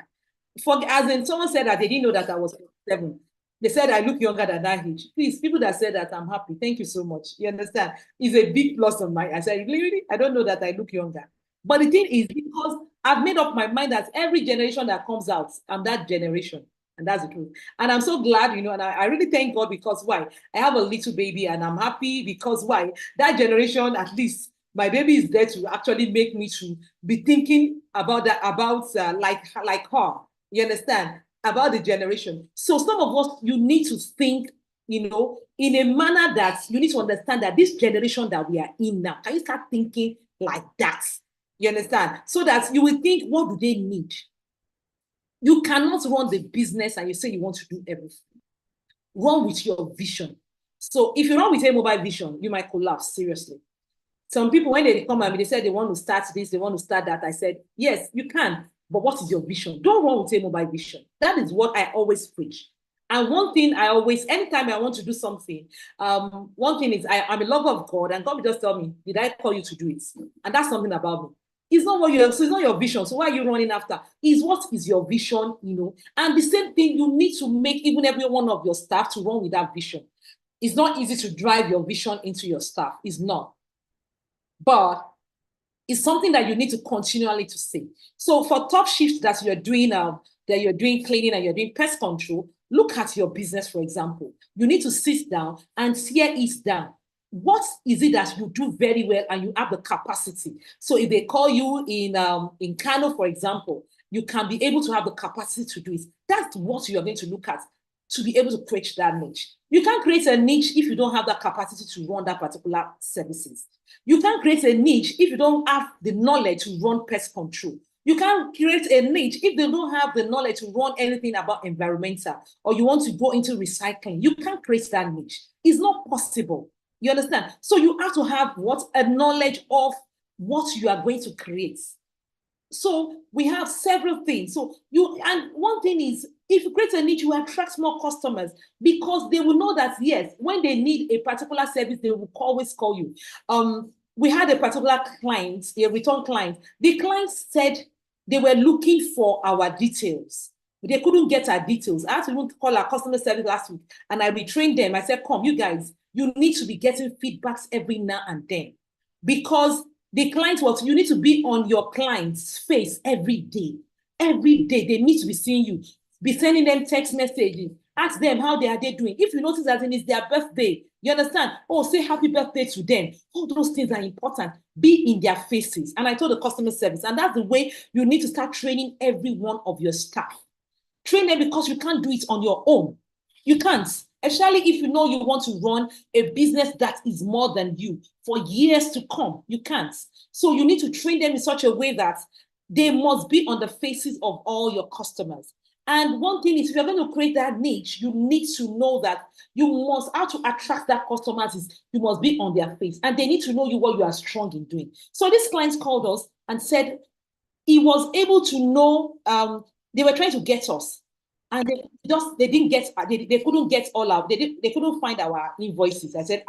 As in, someone said that they didn't know that I was 7. They said I look younger than that age. Please, people that said that, I'm happy. Thank you so much. You understand? It's a big plus on my. I said, really? I don't know that I look younger. But the thing is, because I've made up my mind that every generation that comes out, I'm that generation. And that's the truth. And I'm so glad, you know, and I really thank God because why? I have a little baby and I'm happy because why? That generation, at least, my baby is there to actually make me to be thinking about that, like her. You understand? About the generation. So some of us, you need to think, you know, in a manner that you need to understand that this generation that we are in now, can you start thinking like that? You understand? So that you will think, what do they need? You cannot run the business and you say you want to do everything. Run with your vision. So if you run with a mobile vision, you might collapse, seriously. Some people, when they come at me, they said they want to start this, they want to start that. I said, yes, you can. But what is your vision? Don't run with a mobile vision. That is what I always preach. And one thing I always, anytime I want to do something, one thing is I'm a lover of God, and God will just tell me, did I call you to do it? And that's something about me. It's not what it's not your vision. So why are you running after? Is what is your vision, you know? And the same thing, you need to make even every one of your staff to run with that vision. It's not easy to drive your vision into your staff. It's not. But it's something that you need to continually to say. So for top shifts that you're doing cleaning and you're doing pest control, look at your business, for example. You need to sit down and tear it down. What is it that you do very well and you have the capacity? So if they call you in Kano, for example, you can be able to have the capacity to do it. That's what you're going to look at to be able to create that niche. You can't create a niche if you don't have that capacity to run that particular services. You can't create a niche if you don't have the knowledge to run pest control. You can't create a niche if they don't have the knowledge to run anything about environmental, or you want to go into recycling. You can't create that niche. It's not possible. You understand? So you have to have a knowledge of what you are going to create. So we have several things. And one thing is, if you create a niche, you attract more customers because they will know that, yes, when they need a particular service, they will always call you. We had a particular client, a return client. The client said they were looking for our details. They couldn't get our details. I had to even call our customer service last week and I retrained them. I said, come, you guys, you need to be getting feedbacks every now and then because the client you need to be on your client's face every day. Every day, they need to be seeing you. Be sending them text messages. Ask them how they are doing. If you notice that it's their birthday, you understand? Oh, say happy birthday to them. All those things are important. Be in their faces. And I told the customer service, and that's the way you need to start training every one of your staff. Train them because you can't do it on your own. You can't. Especially if you know you want to run a business that is more than you for years to come. You can't. So you need to train them in such a way that they must be on the faces of all your customers. And one thing is, if you're going to create that niche, you need to know that how to attract that customers is you must be on their face. And they need to know what you are strong in doing. So this client called us and said he was able to know, they were trying to get us. And they couldn't get all out. They couldn't find our invoices. I said,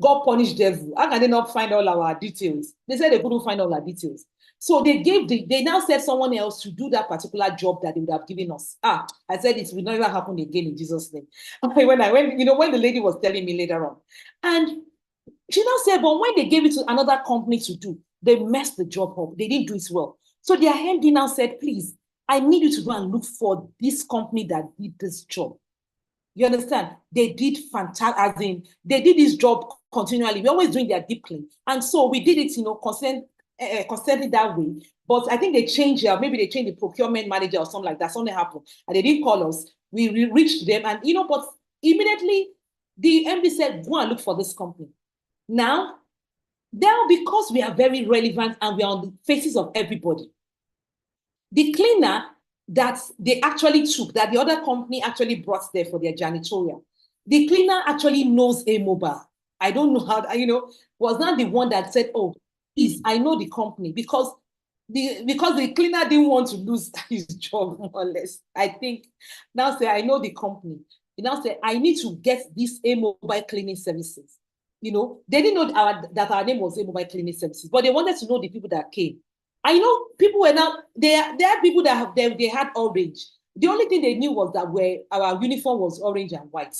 God punish devil. How can they not find all our details? They said they couldn't find all our details. So they now said someone else to do that particular job that they would have given us. I said it will never happen again in Jesus' name. When the lady was telling me later on. And she now said, but when they gave it to another company to do, they messed the job up. They didn't do it well. So their MD now said, please, I need you to go and look for this company that did this job. You understand? They did fantastic, as in, they did this job continually. We're always doing their deep clean. And so we did it, constantly that way. But I think they changed, maybe they changed the procurement manager or something like that. Something happened. And they didn't call us. We reached them. And, but immediately the MD said, go and look for this company. Now, because we are very relevant and we are on the faces of everybody, the cleaner that they actually took, that the other company actually brought there for their janitorial, the cleaner actually knows A-Mobile. I don't know how, was not the one that said, oh, please, I know the company, because the cleaner didn't want to lose his job, more or less. I think now say, I know the company. He now say, I need to get this A-Mobile cleaning services. They didn't know that our name was A-Mobile cleaning services, but they wanted to know the people that came. I know people were now, there are people that they had Orange. The only thing they knew was that our uniform was orange and white.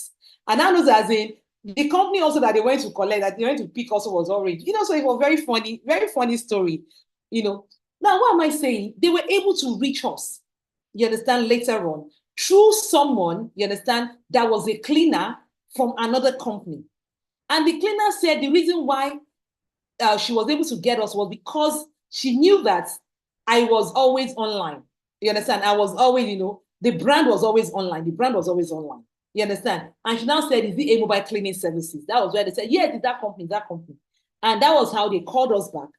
And I know as in the company also that they went to collect, that they went to pick also was orange. So it was very funny story. Now what am I saying? They were able to reach us, you understand, later on, through someone, you understand, that was a cleaner from another company. And the cleaner said the reason why she was able to get us was because she knew that I was always online. You understand? I was always, the brand was always online. The brand was always online. You understand? And she now said, is it A-Mobile Cleaning Services? That was where they said, yes, it's that company. And that was how they called us back.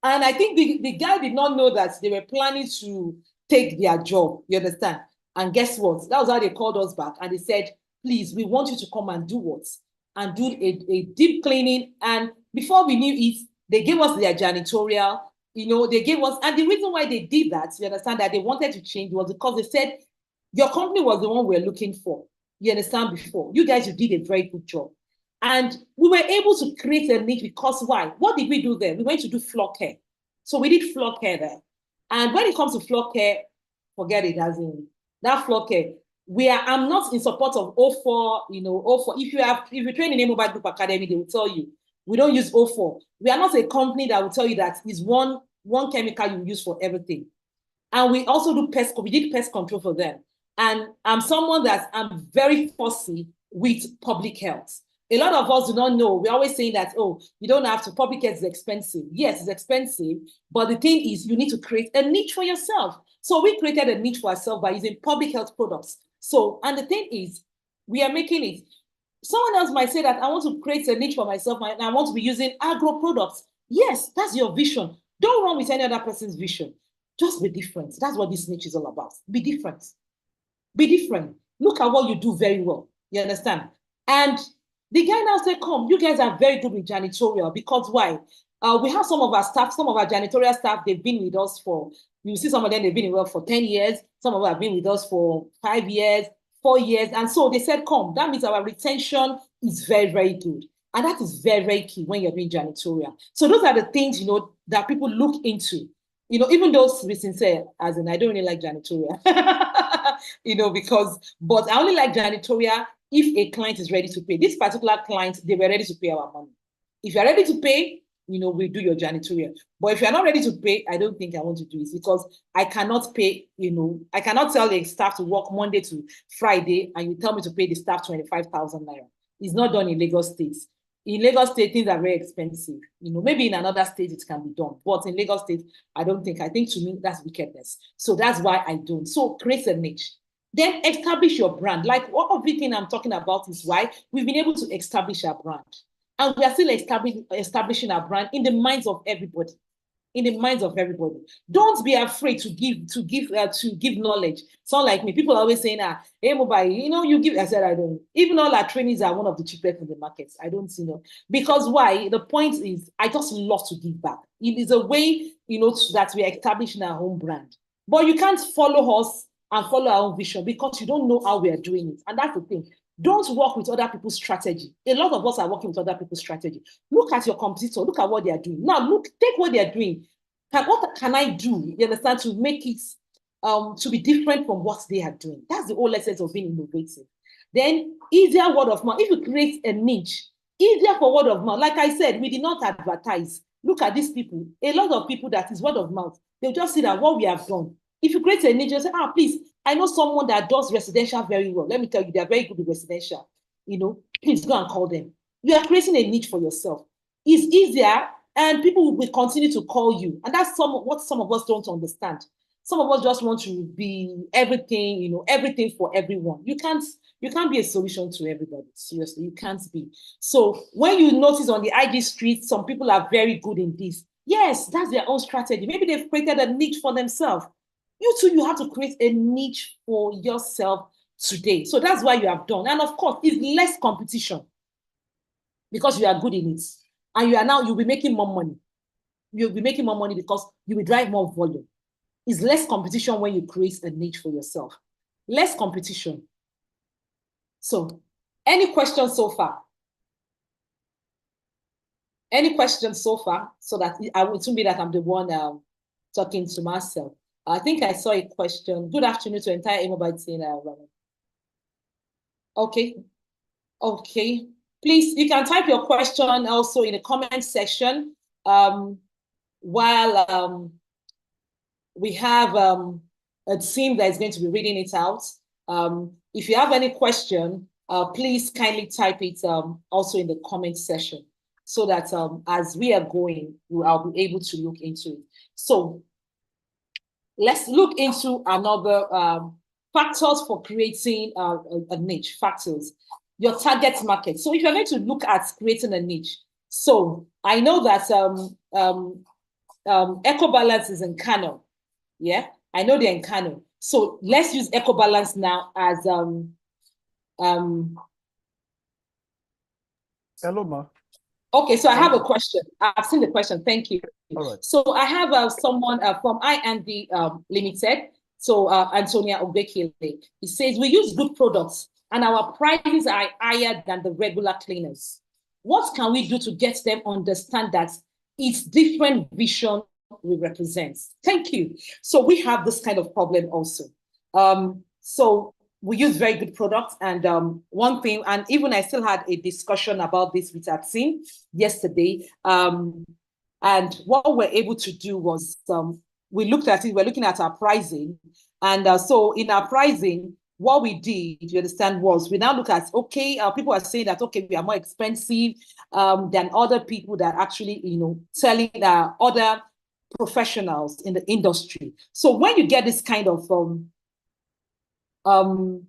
And I think the guy did not know that they were planning to take their job. You understand? And guess what? That was how they called us back. And they said, please, we want you to come and do what? And do a deep cleaning. And before we knew it, they gave us their janitorial, they gave us, and the reason why they did that, you understand, that they wanted to change was because they said, your company was the one we're looking for. You understand, before. You guys, you did a very good job. And we were able to create a niche because why? What did we do there? We went to do floor care. So we did floor care there. And when it comes to floor care, forget it, as in that floor care, I'm not in support of O4, O4. If you train in A-Mobile Group Academy, they will tell you, we don't use O4. We are not a company that will tell you that is one chemical you use for everything. And we also do we did pest control for them. And I'm someone I'm very fussy with public health. A lot of us do not know. We're always saying that, you don't have to, public health is expensive. Yes, it's expensive, but the thing is you need to create a niche for yourself. So we created a niche for ourselves by using public health products. So, and the thing is, we are making it. Someone else might say that I want to create a niche for myself and I want to be using agro products. Yes, that's your vision. Don't run with any other person's vision. Just be different. That's what this niche is all about. Be different. Be different. Look at what you do very well. You understand? And the guy now said, come, you guys are very good with janitorial because why? We have some of our staff, some of our janitorial staff, they've been with us you see some of them, they've been with us for 10 years. Some of them have been with us for 5 years, 4 years. And so they said, come, that means our retention is very, very good. And that is very, very key when you're doing janitorial. So those are the things, that people look into. Even those, to be sincere, as in, I don't really like janitorial, but I only like janitorial if a client is ready to pay. This particular client, they were ready to pay our money. If you're ready to pay, we do your janitorial. But if you're not ready to pay, I don't think I want to do it because I cannot pay, I cannot tell the staff to work Monday to Friday and you tell me to pay the staff 25,000 naira. It's not done in Lagos State. In Lagos State, things are very expensive. Maybe in another state it can be done. But in Lagos State, I think to me, that's wickedness. So that's why I don't. So create a niche. Then establish your brand. Like everything I'm talking about is why we've been able to establish our brand. And we are still establishing our brand in the minds of everybody. In the minds of everybody. Don't be afraid to give knowledge. Sound like me. People are always saying, A-Mobile, you give. I said, I don't. Even all our trainings are one of the cheapest in the market. I don't, because why? The point is, I just love to give back. It is a way, that we are establishing our own brand. But you can't follow us and follow our own vision because you don't know how we are doing it. And that's the thing. Don't work with other people's strategy. A lot of us are working with other people's strategy. Look at your competitor. Look at what they are doing. Now, take what they are doing. What can I do, you understand, to make it to be different from what they are doing? That's the whole essence of being innovative. Then, easier word of mouth. If you create a niche, easier for word of mouth. Like I said, we did not advertise. Look at these people. A lot of people that is word of mouth. They'll just see that what we have done. If you create a niche, you say, please, I know someone that does residential very well. Let me tell you, they're very good with residential. Please go and call them. You are creating a niche for yourself. It's easier, and people will continue to call you. And that's what some of us don't understand. Some of us just want to be everything, everything for everyone. You can't be a solution to everybody. Seriously, you can't be. So when you notice on the IG street, some people are very good in this. Yes, that's their own strategy. Maybe they've created a niche for themselves. You too, you have to create a niche for yourself today. So that's why you have done. And of course, it's less competition because you are good in it. And you'll be making more money. You'll be making more money because you will drive more volume. It's less competition when you create a niche for yourself. Less competition. So, any questions so far? Any questions so far? So that I would assume that I'm the one talking to myself. I think I saw a question. Good afternoon to entire Mobile team. Okay. Okay. Please, you can type your question also in the comment section while we have a team that is going to be reading it out. If you have any question, please kindly type it also in the comment section so that as we are going, I'll be able to look into it. So let's look into another factors for creating a niche, factors. Your target market. So if you're going to look at creating a niche, so I know that EcoBalance is in Kano. Yeah, I know they're in Kano. So let's use EcoBalance now as Hello, Ma. Okay, so I have a question. I've seen the question. Thank you. All right. So I have someone from I&D Limited. So Antonia Obekile. He says we use good products and our prices are higher than the regular cleaners. What can we do to get them understand that it's different vision we represent? Thank you. So we have this kind of problem also. So we use very good products, and one thing, and even I still had a discussion about this with our team yesterday. And what we're able to do was we looked at it, we're looking at our pricing. And so in our pricing, what we did, you understand, was we now look at, okay, people are saying that, okay, we are more expensive than other people that actually, you know, telling other professionals in the industry. So when you get this kind of, when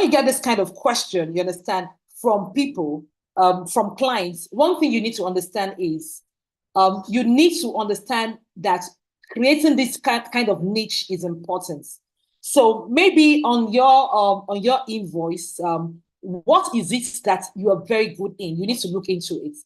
you get this kind of question, you understand, from people, from clients, one thing you need to understand is you need to understand that creating this kind of niche is important. So maybe on your invoice, what is it that you are very good in? You need to look into it.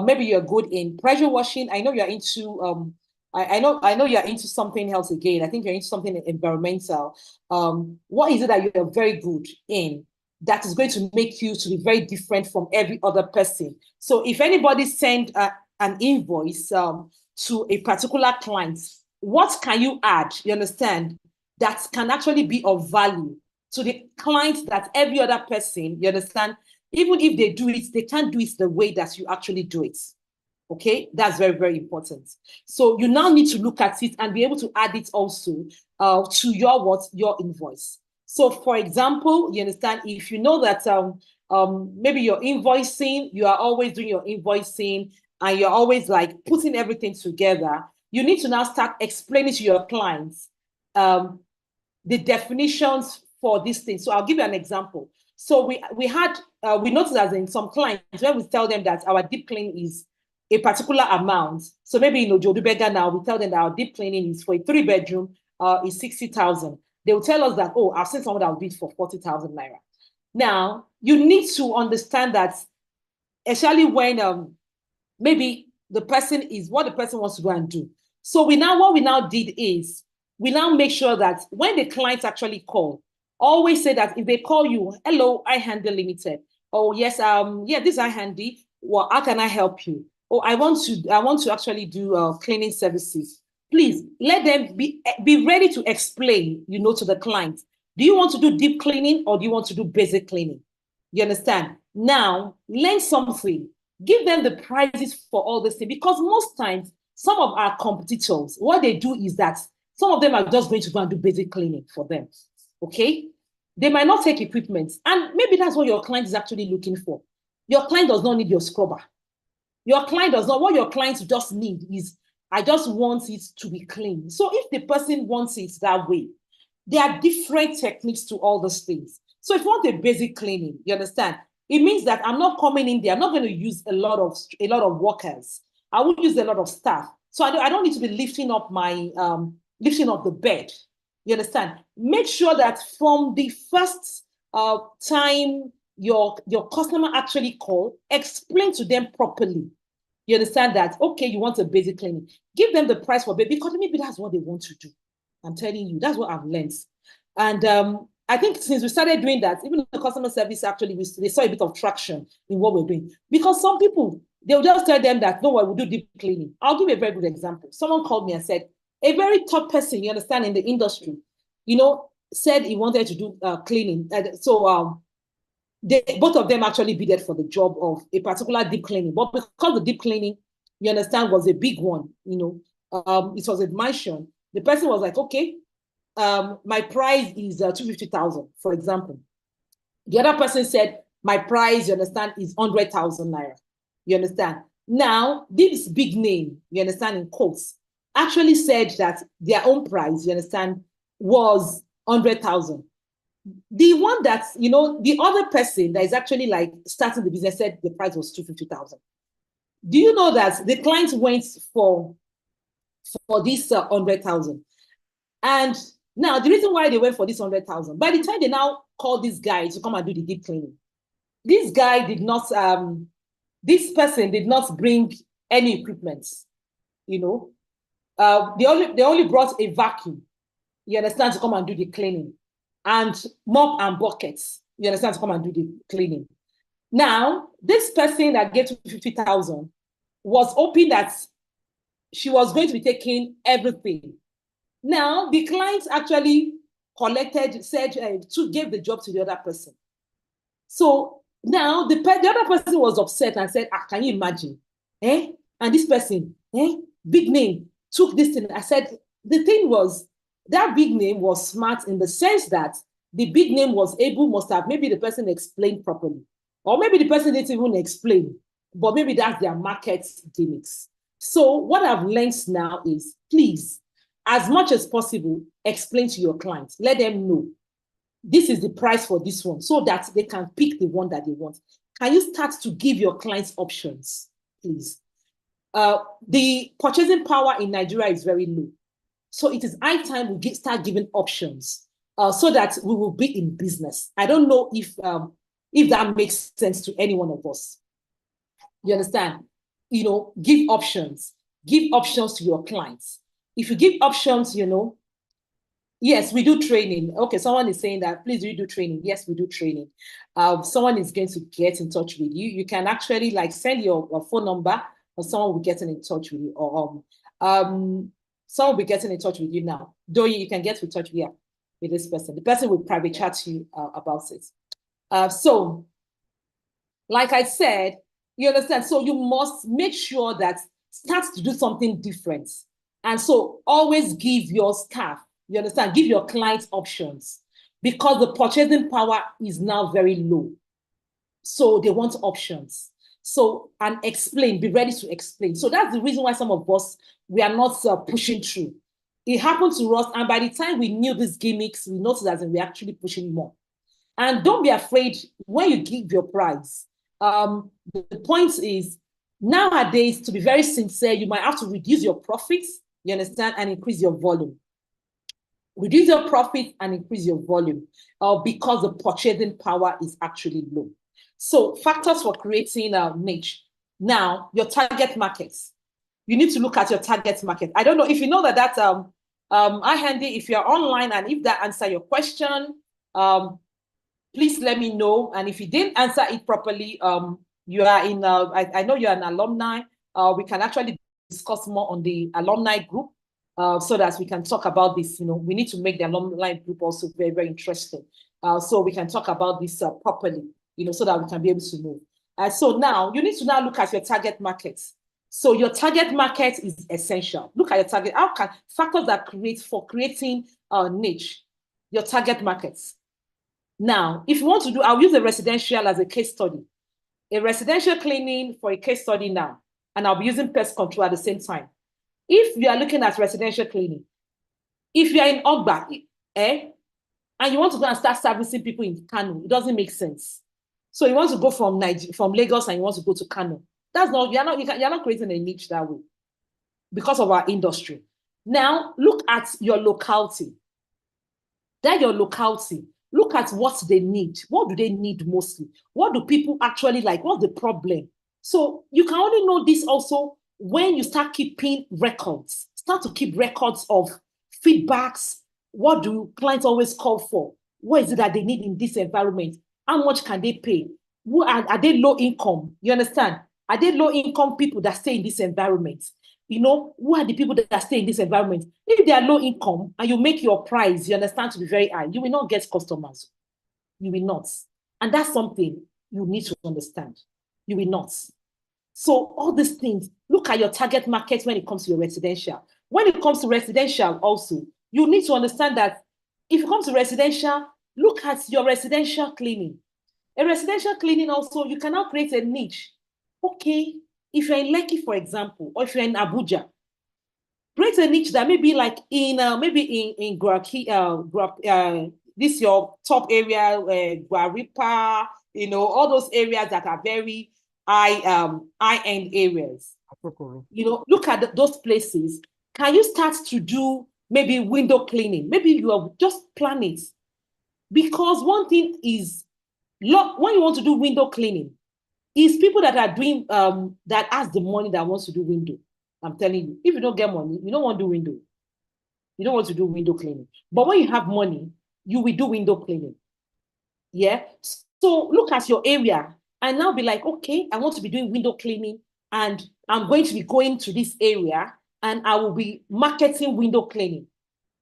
Maybe you're good in pressure washing. I know you're into I know you're into something else again. I think you're into something environmental. What is it that you are very good in that is going to make you to be very different from every other person? So if anybody send an invoice to a particular client, what can you add, you understand, that can actually be of value to the client that every other person, you understand, even if they do it, they can't do it the way that you actually do it. Okay, that's very, very important. So you now need to look at it and be able to add it also to your invoice. So for example, you understand, if you know that maybe you're invoicing, you are always doing your invoicing and you're always like putting everything together, you need to now start explaining to your clients the definitions for these things. So I'll give you an example. So we noticed as in some clients, when we tell them that our deep clean is a particular amount. So maybe in Ojodu Bega now, we tell them that our deep cleaning is for a 3-bedroom is 60,000. They will tell us that, oh, I've seen someone that will do it for 40,000 naira. Now, you need to understand that, especially when maybe the person is what the person wants to go and do. So what we now did is, we now make sure that when the clients actually call, always say that if they call you, hello, iHandy Limited. Oh, yes, yeah, this is iHandy. Well, how can I help you? Oh, I want to actually do cleaning services. Please let them be ready to explain, you know, to the client. Do you want to do deep cleaning or do you want to do basic cleaning? You understand? Now, learn something. Give them the prices for all this thing, because most times, some of our competitors, what they do is that some of them are just going to go and do basic cleaning for them, okay? They might not take equipment, and maybe that's what your client is actually looking for. Your client does not need your scrubber. Your client does not, what your clients just need is, I just want it to be clean. So if the person wants it that way, there are different techniques to all those things. So if you want a basic cleaning, you understand, it means that I'm not coming in there, I'm not going to use a lot of workers. I will use a lot of staff. So I don't need to be lifting up my lifting up the bed. You understand? Make sure that from the first time your customer actually call, explain to them properly. You understand that, okay, you want a basic cleaning. Give them the price for baby, because maybe that's what they want to do. I'm telling you, that's what I've learned. And I think since we started doing that, even the customer service, actually, they saw a bit of traction in what we're doing. Because some people, they'll just tell them that, no, I will do deep cleaning. I'll give you a very good example. Someone called me and said, a very top person, you understand, in the industry, said he wanted to do cleaning. Both of them actually bidded for the job of a particular deep cleaning. But because the deep cleaning, you understand, was a big one, it was a mansion. The person was like, okay, my price is 250,000, for example. The other person said, my price, you understand, is 100,000 naira. You understand? Now, this big name, you understand, in quotes, actually said that their own price, you understand, was 100,000. The one that, the other person that is actually like starting the business said the price was 250,000. Do you know that the client went for this 100,000? And now the reason why they went for this 100,000, by the time they now called this guy to come and do the deep cleaning, this guy did not, this person did not bring any equipment, they only brought a vacuum, you understand, to come and do the cleaning, and mop and buckets, you understand, to come and do the cleaning. Now, this person that gave 50,000 was hoping that she was going to be taking everything. Now, the client actually gave the job to the other person. So now the other person was upset and said, can you imagine? And this person, big name, took this thing. I said, the thing was, that big name was smart in the sense that the big name must have, maybe the person explained properly. Or maybe the person didn't even explain, but maybe that's their market gimmicks. So what I've learned now is, please, as much as possible, explain to your clients. Let them know this is the price for this one, so that they can pick the one that they want. Can you start to give your clients options, please? The purchasing power in Nigeria is very low. So it is high time we start giving options so that we will be in business. I don't know if that makes sense to any one of us. You understand? Give options. Give options to your clients. If you give options, yes, we do training. Okay, someone is saying that, please, do you do training? Yes, we do training. Someone is going to get in touch with you. You can actually send your phone number, or someone will be getting in touch with you. Or someone will be getting in touch with you now. Though you can get in touch with this person. The person will private chat to you about it. So, like I said, you understand? So you must make sure that start to do something different. And so always give your staff, you understand, give your clients options, because the purchasing power is now very low. So they want options. So, and explain, be ready to explain. So that's the reason why some of us, we are not pushing through. It happened to us, and by the time we knew these gimmicks, we noticed that we're actually pushing more. And don't be afraid when you give your price. The point is, nowadays, to be very sincere, you might have to reduce your profits, you understand, and increase your volume. Reduce your profit and increase your volume because the purchasing power is actually low. So factors for creating a niche. Now, your target markets. You need to look at your target market. I don't know if you know that iHandy, if you're online and if that answer your question, please let me know. And if you didn't answer it properly, you are in, I know you're an alumni. We can actually discuss more on the alumni group so that we can talk about this. We need to make the alumni group also very, very interesting. So we can talk about this properly, so that we can be able to move. So now you need to now look at your target markets. So your target market is essential. Look at your target. How can factors that creating a niche, your target markets. Now, if you want to do, I'll use a residential as a case study. A residential cleaning for a case study now, and I'll be using pest control at the same time. If you are looking at residential cleaning, if you are in Ogba, and you want to go and start servicing people in Kano, it doesn't make sense. So you want to go from Lagos and you want to go to Kano. That's not, you're not creating a niche that way because of our industry. Now, look at your locality. That your locality. Look at what they need. What do they need mostly? What do people actually like? What's the problem? So you can only know this also when you start keeping records. Start to keep records of feedbacks. What do clients always call for? What is it that they need in this environment? How much can they pay? Are they low income? You understand? Are they low income people that stay in this environment? you know, who are the people that stay in this environment? If they are low income and you make your price, you understand, to be very high, you will not get customers. You will not. And that's something you need to understand. You will not. So all these things, look at your target market when it comes to your residential. When it comes to residential also, you need to understand that if it comes to residential, look at your residential cleaning. A residential cleaning also, you cannot create a niche. Okay, if you're in Lekki, for example, or if you're in Abuja, create a niche that may be like in this your top area, Guaripa, you know, all those areas that are very high-end areas. You know, look at those places. Can you start to do maybe window cleaning? Maybe you are just plan it. Because one thing is, when you want to do window cleaning, is people that are doing, that has the money that wants to do window. I'm telling you, if you don't get money, you don't want to do window. You don't want to do window cleaning. But when you have money, you will do window cleaning. Yeah. So look at your area and now be like, okay, I want to be doing window cleaning and I'm going to be going to this area and I will be marketing window cleaning.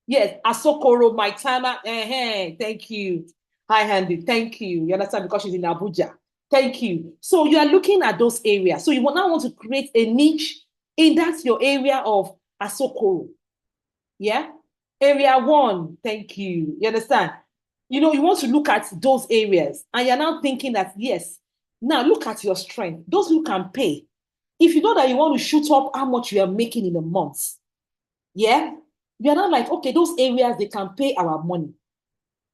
Yes, Asokoro, my timer. Thank you. High-handed. Thank you. You understand? Because she's in Abuja. Thank you. So you are looking at those areas. So you will now want to create a niche in that your area of Asokoro. Yeah. Area 1. Thank you. You understand? You know, you want to look at those areas and you're now thinking that, yes, now look at your strength. Those who can pay. If you know that you want to shoot up how much you are making in a month, yeah, you're not like, okay, those areas, they can pay our money.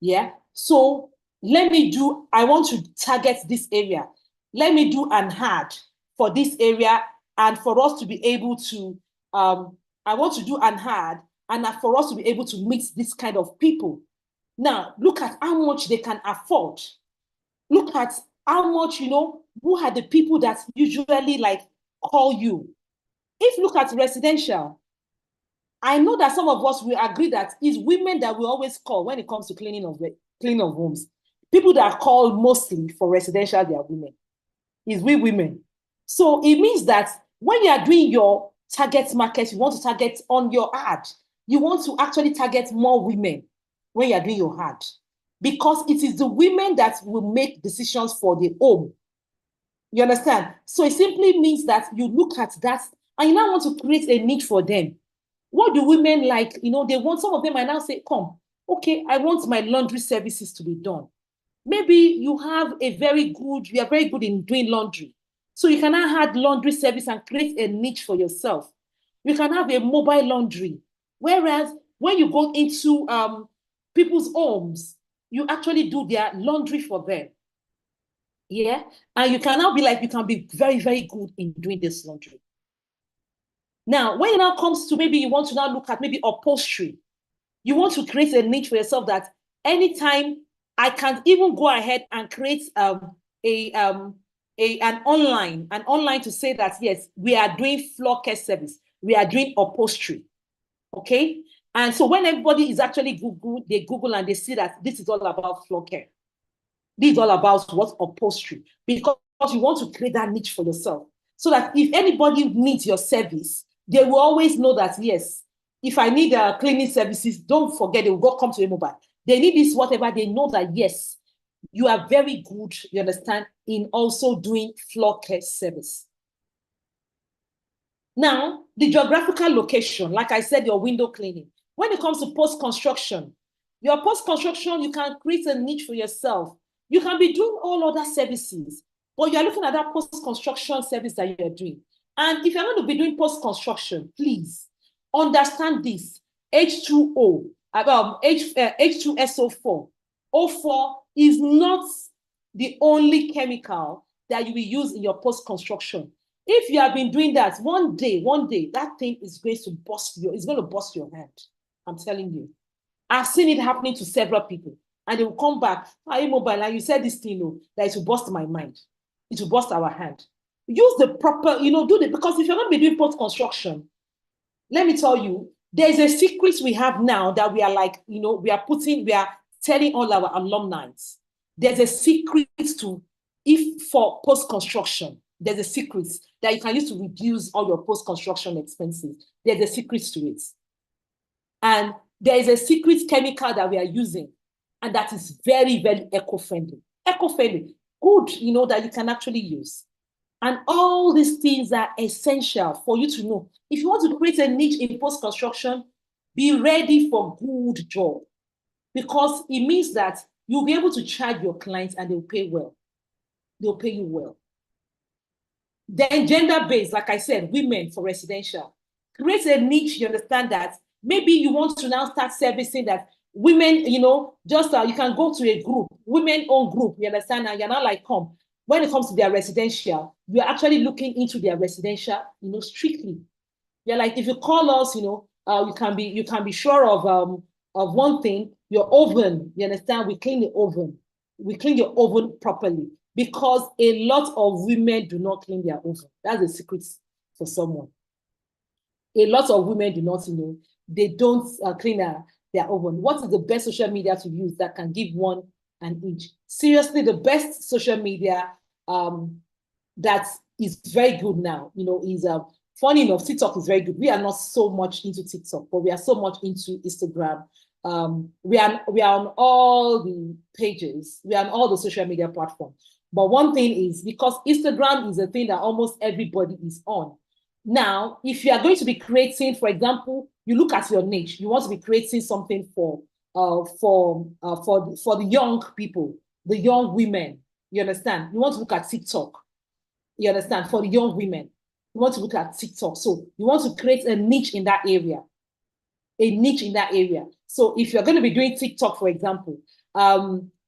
Yeah. So I want to target this area. Let me do an ad for this area and for us to be able to, I want to do an ad and for us to be able to meet this kind of people. Now, look at how much they can afford. Look at how much, you know, who are the people that usually like call you. If you look at residential, I know that some of us will agree that it's women that we always call when it comes to cleaning of homes. People that are called mostly for residential, they are women. It's we women. So it means that when you are doing your target market, you want to target on your ad, you want to actually target more women when you are doing your ad. Because it is the women that will make decisions for the home. You understand? So it simply means that you look at that and you now want to create a niche for them. What do women like? You know, they want, some of them might now say, come, okay, I want my laundry services to be done. Maybe you are very good in doing laundry. So you can now add laundry service and create a niche for yourself. You can have a mobile laundry. Whereas when you go into people's homes, you actually do their laundry for them. Yeah. And you can now be like, you can be very, very good in doing this laundry. Now, when it now comes to maybe you want to now look at maybe upholstery, you want to create a niche for yourself that anytime I can even go ahead and create an online to say that, yes, we are doing floor care service. We are doing upholstery. Okay. And so when everybody is actually they Google and they see that this is all about floor care. This is all about what upholstery, because you want to create that niche for yourself so that if anybody needs your service, they will always know that, yes, if I need cleaning services, don't forget, they will go come to Mobile. They need this, whatever, they know that, yes, you are very good, you understand, in also doing floor care service. Now, the geographical location, like I said, your window cleaning. When it comes to post-construction, your post-construction, you can create a niche for yourself. You can be doing all other services, but you're looking at that post-construction service that you're doing. And if you're going to be doing post-construction, please understand this. H2O, H2SO4. O4 is not the only chemical that you will use in your post-construction. If you have been doing that, one day, that thing is going to burst your hand. I'm telling you. I've seen it happening to several people. And they will come back, Mobile, and you said this thing, that it will burst my mind. It will burst our hand. Use the proper, because if you're going to be doing post-construction, let me tell you, there's a secret we have now that we are like, we are telling all our alumni. There's a secret for post-construction. There's a secret that you can use to reduce all your post-construction expenses. There's a secret to it. And there is a secret chemical that we are using, and that is very, very eco-friendly. Eco-friendly, good, you know, that you can actually use. And all these things are essential for you to know. If you want to create a niche in post-construction, be ready for good job, because it means that you'll be able to charge your clients and they'll pay well. They'll pay you well. Then gender-based, like I said, women for residential. Create a niche, you understand that. Maybe you want to now start servicing that women, you know, just you can go to a group, women-owned group, you understand, and you're not like, come. When it comes to their residential, you're actually looking into their residential, you know, strictly. You're like, if you call us, you know, you can be sure of one thing, your oven, you understand, we clean the oven. We clean your oven properly, because a lot of women do not clean their oven. That's a secret for someone. A lot of women do not, you know, they don't clean their oven. What is the best social media to use that can give one an inch? Seriously, the best social media that is very good now, you know, is funny enough, TikTok is very good. We are not so much into TikTok, but we are so much into Instagram. We are on all the pages, we are on all the social media platforms. But one thing is, because Instagram is a thing that almost everybody is on. Now, if you are going to be creating, for example, you look at your niche, you want to be creating something for the young people, the young women, you understand? You want to look at TikTok, you understand? For the young women, you want to look at TikTok. So you want to create a niche in that area, a niche in that area. So if you're going to be doing TikTok, for example,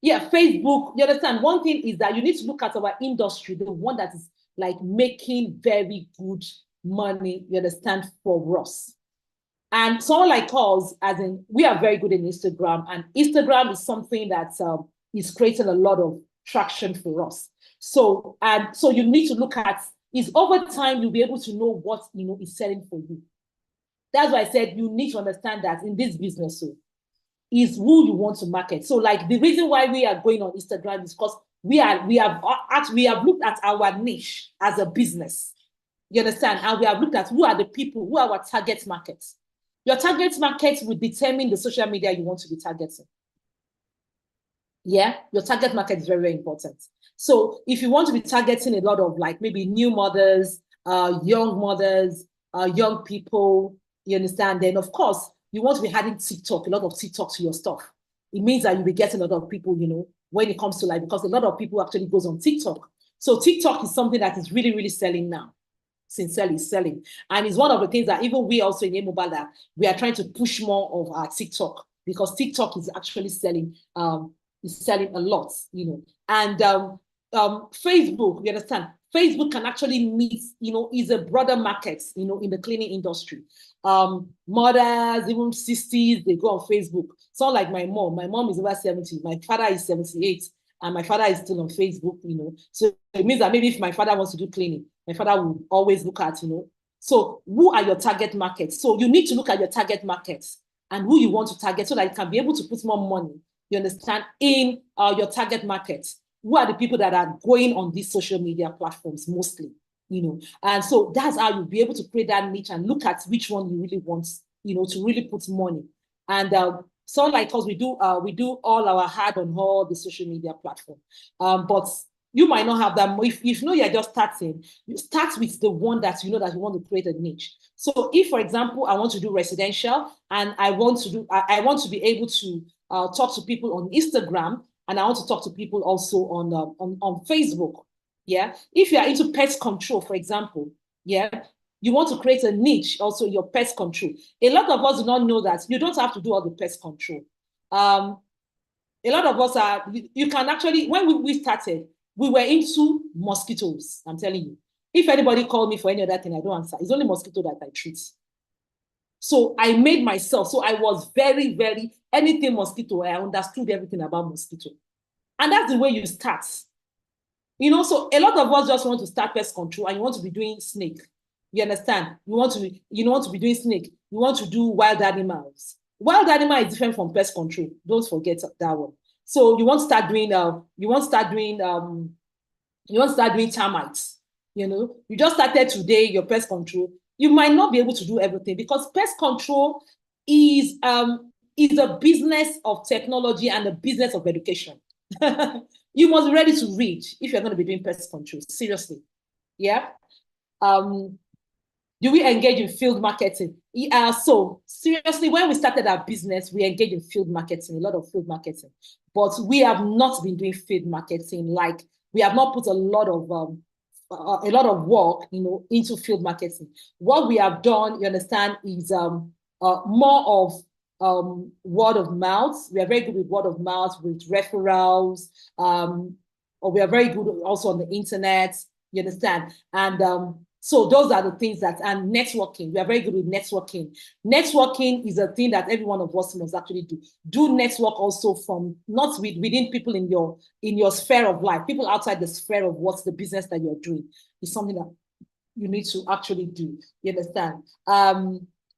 yeah, Facebook, you understand? One thing is that you need to look at our industry, the one that is like making very good money, you understand, for us. And someone like us, as in, we are very good in Instagram, and Instagram is something that is creating a lot of traction for us. So, and so you need to look at, is over time, you'll be able to know what, you know, is selling for you. That's why I said you need to understand that in this business, so is who you want to market. So like the reason why we are going on Instagram is because we have looked at our niche as a business. You understand? And we have looked at who are the people, who are our target markets. Your target market will determine the social media you want to be targeting. Yeah, your target market is very, very important. So if you want to be targeting a lot of like maybe new mothers, young people, you understand? Then of course, you want to be adding TikTok, a lot of TikTok to your stuff. It means that you'll be getting a lot of people, you know, when it comes to like, because a lot of people actually goes on TikTok. So TikTok is something that is really, really selling now. Sincerely selling. And it's one of the things that even we also in A-Mobile that we are trying to push more of our TikTok, because TikTok is actually selling, is selling a lot, you know. And Facebook, you understand? Facebook can actually meet, you know, is a broader market, you know, in the cleaning industry. Mothers, even 60s, they go on Facebook. So like my mom is over 70, my father is 78, and my father is still on Facebook, you know. So it means that maybe if my father wants to do cleaning, my father will always look at, you know. So who are your target markets? So you need to look at your target markets and who you want to target so that you can be able to put more money, you understand, in your target markets. Who are the people that are going on these social media platforms mostly, you know? And so that's how you'll be able to create that niche and look at which one you really want, you know, to really put money. And so like us, we do all our hard on all the social media platform. But you might not have that. If you know you're just starting, you start with the one that you know that you want to create a niche. So if, for example, I want to do residential and I want to be able to talk to people on Instagram, and I want to talk to people also on Facebook. Yeah. If you are into pest control, for example, yeah, you want to create a niche also in your pest control. A lot of us do not know that you don't have to do all the pest control. A lot of us you can actually, when we started, we were into mosquitoes, I'm telling you. If anybody called me for any other thing, I don't answer. It's only mosquito that I treat. So I made myself, so I was very, very, anything mosquito, I understood everything about mosquito. And that's the way you start. You know, so a lot of us just want to start pest control and you want to be doing snake. You understand? You want to be doing snake. You want to do wild animals. Wild animal is different from pest control. Don't forget that one. So you want to start doing termites. You know, you just started today your pest control. You might not be able to do everything because pest control is a business of technology and a business of education. You must be ready to read if you're going to be doing pest control. Seriously. Yeah. Do we engage in field marketing? So seriously, when we started our business, we engaged in field marketing, a lot of field marketing, but we have not been doing field marketing. Like, we have not put a lot of work, you know, into field marketing. What we have done, you understand, is more of word of mouth. We are very good with word of mouth, with referrals, or we are very good also on the internet, you understand? And so those are the things and networking. We are very good with networking. Networking is a thing that every one of us must actually do. Do network also from not within people in your sphere of life, people outside the sphere of what's the business that you're doing is something that you need to actually do. You understand?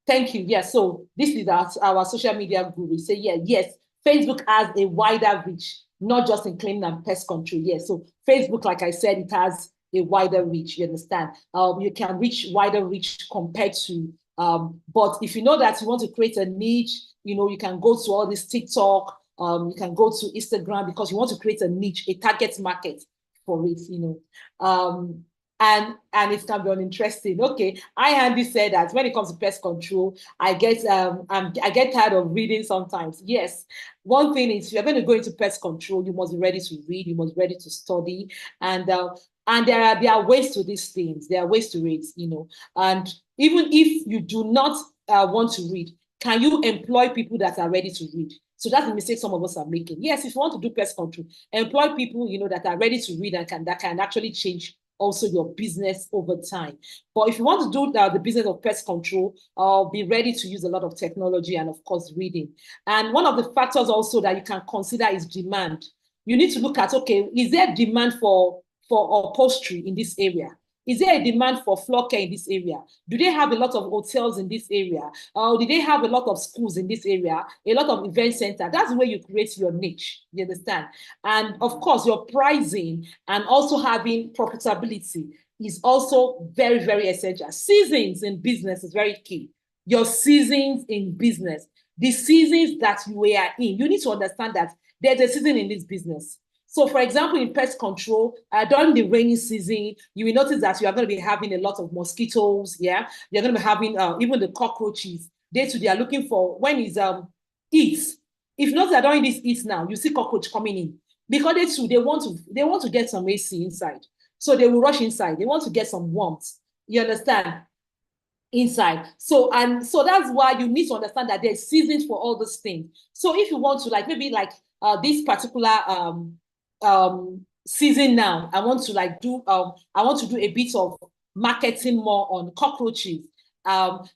Thank you. Yeah. So this is our social media guru. Say, yes, Facebook has a wider reach, not just in cleaning and pest control. Yes. So Facebook, like I said, it has a wider reach, you understand? You can reach wider reach compared to, but if you know that you want to create a niche, you know, you can go to all this TikTok, you can go to Instagram because you want to create a niche, a target market for it, you know. And it can be uninteresting. Okay, Andy said that when it comes to pest control, I get tired of reading sometimes. Yes, one thing is, if you're going to go into pest control, you must be ready to read, you must be ready to study, and there are ways to these things. There are ways to read, you know. And even if you do not want to read, can you employ people that are ready to read? So that's the mistake some of us are making. Yes, if you want to do pest control, employ people, you know, that are ready to read and that can actually change also your business over time. But if you want to do the business of pest control, be ready to use a lot of technology and, of course, reading. And one of the factors also that you can consider is demand. You need to look at, okay, is there demand for upholstery in this area? Is there a demand for floor care in this area? Do they have a lot of hotels in this area? Do they have a lot of schools in this area? A lot of event center? That's where you create your niche, you understand? And of course, your pricing and also having profitability is also very, very essential. Seasons in business is very key. Your seasons in business, the seasons that you are in, you need to understand that there's a season in this business. So, for example, in pest control, during the rainy season, you will notice that you are going to be having a lot of mosquitoes. Yeah, you're going to be having even the cockroaches. They are looking for when it's heat. If not, they're doing this heat now. You see cockroach coming in because they want to get some AC inside. So they will rush inside. They want to get some warmth. You understand? Inside. So that's why you need to understand that there's seasons for all these things. So if you want to this particular season now, I want to do a bit of marketing more on cockroaches.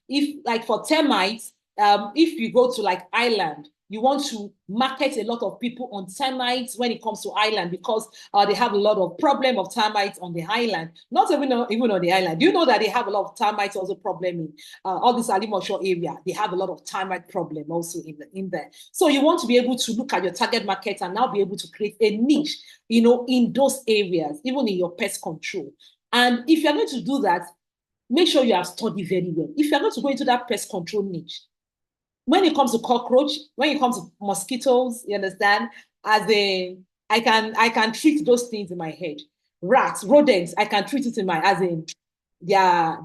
If for termites, if you go to Ireland, you want to market a lot of people on termites when it comes to Ireland because they have a lot of problem of termites on the island. Not even on the island. Do you know that they have a lot of termites also problem in all this Alimosho area? They have a lot of termite problem also in there. So you want to be able to look at your target market and now be able to create a niche, you know, in those areas, even in your pest control. And if you're going to do that, make sure you have studied very well. If you're going to go into that pest control niche, when it comes to cockroach, when it comes to mosquitoes, you understand, I can treat those things in my head. Rats, rodents, I can treat it in my, they are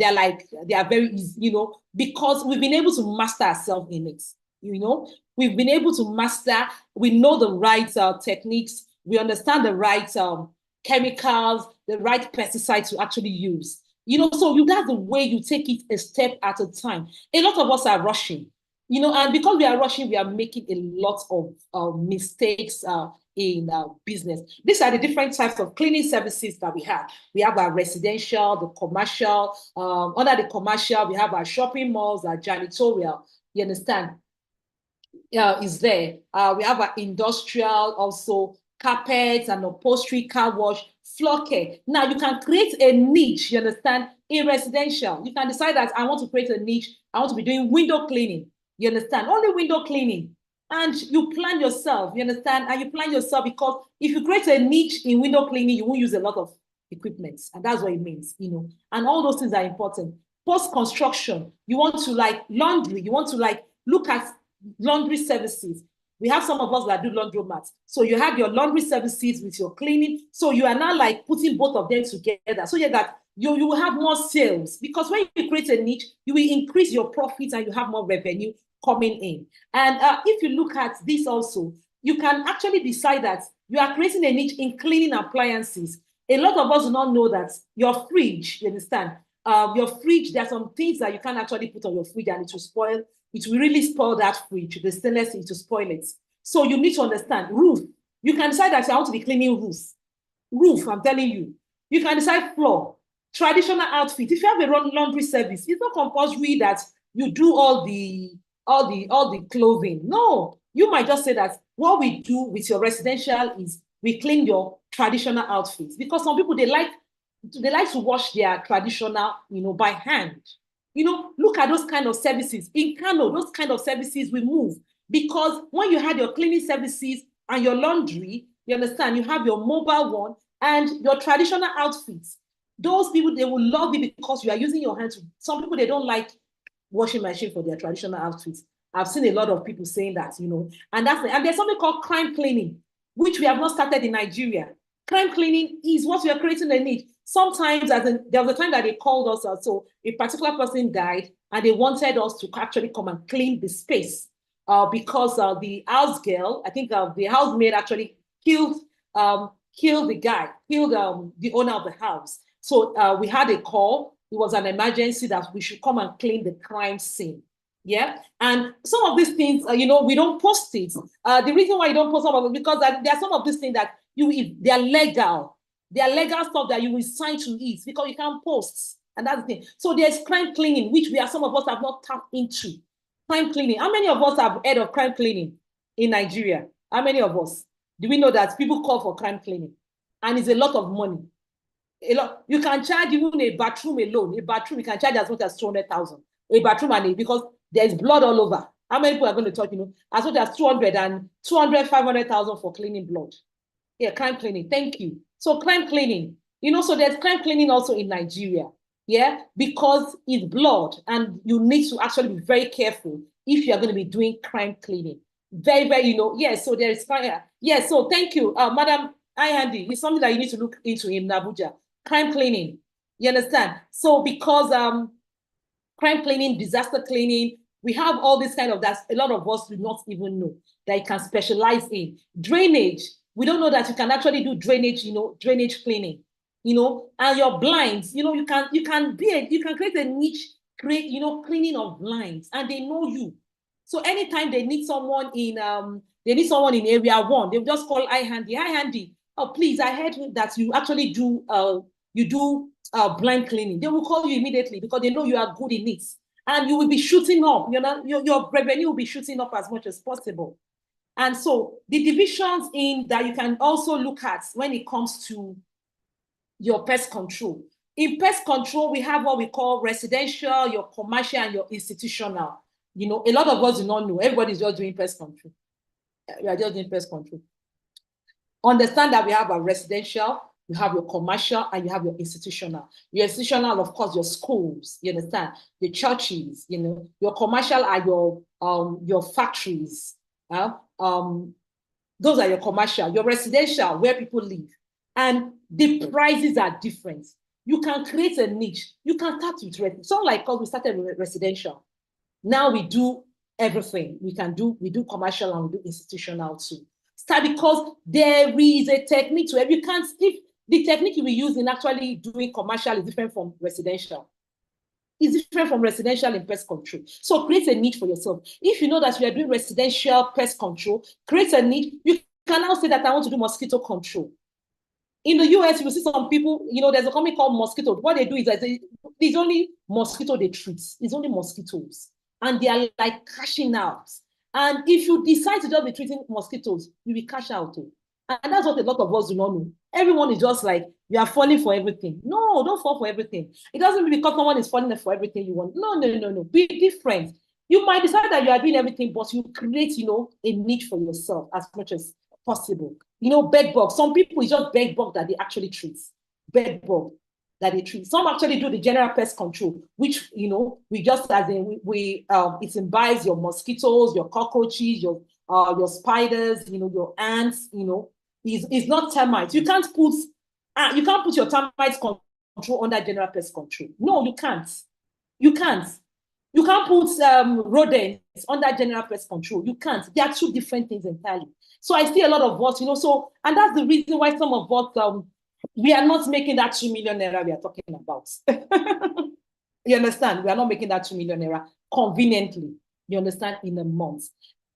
very easy, you know, because we've been able to master ourselves in it, you know. We've been able to master, we know the right techniques, we understand the right chemicals, the right pesticides to actually use. You know, so that's the way you take it a step at a time. A lot of us are rushing. You know, and because we are rushing, we are making a lot of mistakes in business. These are the different types of cleaning services that we have. We have our residential, the commercial. Under the commercial, we have our shopping malls, our janitorial. You understand? Is there. We have our industrial, also carpets and upholstery, car wash, floor care. Now, you can create a niche, you understand, in residential. You can decide that I want to create a niche. I want to be doing window cleaning. You understand? Only window cleaning. And you plan yourself, you understand? And you plan yourself because if you create a niche in window cleaning, you won't use a lot of equipment. And that's what it means, and all those things are important. Post-construction, you want to like laundry, you want to like look at laundry services. We have some of us that do laundromats. So you have your laundry services with your cleaning. So you are now like putting both of them together so that you will have more sales, because when you create a niche, you will increase your profits and you have more revenue coming in. And if you look at this also, you can actually decide that you are creating a niche in cleaning appliances. A lot of us do not know that your fridge, you understand, your fridge, there are some things that you can actually put on your fridge and it will spoil. It will really spoil that fridge, the stainless steel, to spoil it. So you need to understand. Roof, you can decide that you want to be cleaning roof, I'm telling you. You can decide floor, traditional outfit. If you have a laundry service, it's not compulsory that you do all the clothing. No, you might just say that what we do with your residential is we clean your traditional outfits, because some people, they like to wash their traditional, by hand. Look at those kind of services. In Kano, those kind of services will move, because when you had your cleaning services and your laundry, you understand, you have your mobile one and your traditional outfits. Those people, they will love it because you are using your hands. Some people, they don't like washing machine for their traditional outfits. I've seen a lot of people saying that, and there's something called crime cleaning, which we have not started in Nigeria. Crime cleaning is what we are creating a need. Sometimes, there was a time that they called us, so a particular person died, and they wanted us to actually come and clean the space because the house girl, I think the housemaid actually killed the guy, killed the owner of the house. So we had a call. It was an emergency that we should come and clean the crime scene. Yeah, and some of these things, we don't post it. The reason why you don't post some of it, because there are some of these things that they are legal. They are legal stuff that you will sign to it, because you can't post. And that's the thing. So there's crime cleaning, which some of us have not tapped into. Crime cleaning. How many of us have heard of crime cleaning in Nigeria? How many of us? Do we know that people call for crime cleaning? And it's a lot of money. You can charge even a bathroom alone. A bathroom, you can charge as much as 200,000. A bathroom, because there's blood all over. How many people are going to talk, as much as 500,000 for cleaning blood? Yeah, crime cleaning. Thank you. So crime cleaning, so there's crime cleaning also in Nigeria. Yeah, because it's blood, and you need to actually be very careful if you're going to be doing crime cleaning. Very, very, yes. So there is fire. Yes. So thank you, Madam Ihandi. It's something that you need to look into in Abuja. Crime cleaning. You understand? So because crime cleaning, disaster cleaning, we have all this kind of that. A lot of us do not even know that you can specialize in drainage. We don't know that you can actually do drainage, drainage cleaning, and your blinds, you can create a niche, cleaning of blinds, and they know you. So anytime they need someone in area 1, they'll just call Ihandi. Ihandi, oh please, I heard that you actually do blind cleaning. They will call you immediately because they know you are good in it, and you will be shooting up. Your revenue will be shooting up as much as possible. And so the divisions in that you can also look at when it comes to your pest control. In pest control, we have what we call residential, your commercial, and your institutional. A lot of us do not know. Everybody's just doing pest control. We are just doing pest control. Understand that we have a residential, you have your commercial, and you have your institutional. Your institutional, of course, your schools, you understand, the churches, your commercial are your factories. Those are your commercial. Your residential, where people live. And the prices are different. You can create a niche. You can start with residential. So like us, we started with residential. Now we do everything. We do commercial and we do institutional too. Start because there is a technique to it. You can't, if the technique you will use in actually doing commercial is different from residential. It's different from residential in pest control. So create a niche for yourself. If you know that you are doing residential pest control, create a niche. You can now say that I want to do mosquito control. In the US, you will see some people, there's a company called Mosquito. What they do is that it's only mosquito they treat. It's only mosquitoes. And they are like cashing out. And if you decide to just be treating mosquitoes, you will cash out. And that's what a lot of us do not know. Everyone is just like, you are falling for everything. No, don't fall for everything. It doesn't mean because someone is falling for everything you want. No. Be different. You might decide that you are doing everything, but you create, a niche for yourself as much as possible. Bed bugs. Some people, it's just bed bug that they actually treat. bed bug that they treat. Some actually do the general pest control, which, you know, we just as in it imbibes your mosquitoes, your cockroaches, your spiders, you know, your ants, you know. It's not termites. You can't put your termites control under general pest control. No, you can't. You can't. You can't put rodents under general pest control. You can't. They are two different things entirely. So I see a lot of what, you know, so, and that's the reason why some of what we are not making that 2 million naira we are talking about. You understand? We are not making that 2 million naira conveniently, you understand, in a month.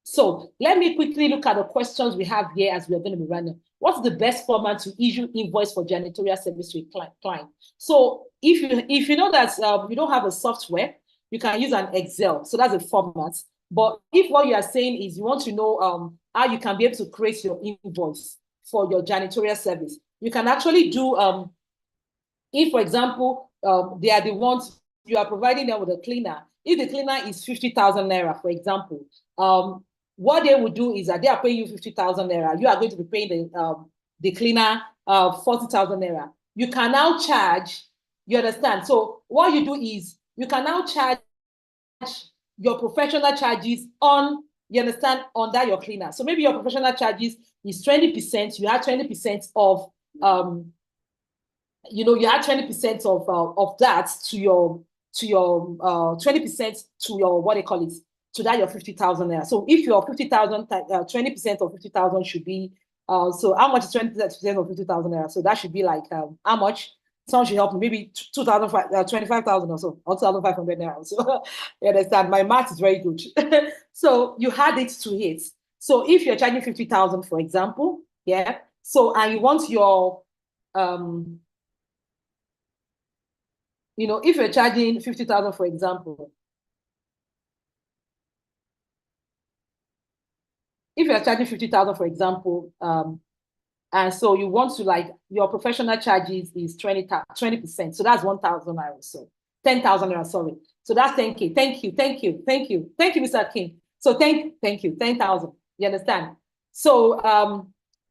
So let me quickly look at the questions we have here as we are going to be running. What's the best format to issue invoice for janitorial service to a client? So if you know that you don't have a software, you can use an Excel. So that's a format. But if what you are saying is you want to know how you can be able to create your invoice for your janitorial service, you can actually do, if, for example, they are the ones you are providing them with a cleaner. If the cleaner is 50,000 naira, for example, what they would do is that they are paying you 50,000 naira. You are going to be paying the cleaner 40,000 naira. You can now charge, you understand? So what you do is you can now charge your professional charges on, you understand, under your cleaner. So maybe your professional charges is 20%. You have 20% of, you know, you add 20% of that to your 20% to your, what they call it, to that your 50,000 naira. So if your 50,000, 20% of 50,000 should be, so how much is 20% of 50,000 naira? So that should be like, how much? Someone should help me, maybe 25,000 or so, or 2,500 naira. So you understand, my math is very good. So you add it to it. So if you're charging 50,000, for example, yeah, so, and you want your, you know, if you're charging 50,000, for example, if you're charging 50,000, for example, and so you want to, like, your professional charges is 20%. So that's 1,000 naira. So 10,000 naira, sorry. So that's 10K. Thank you, Mr. King. So thank you, 10,000. You understand? So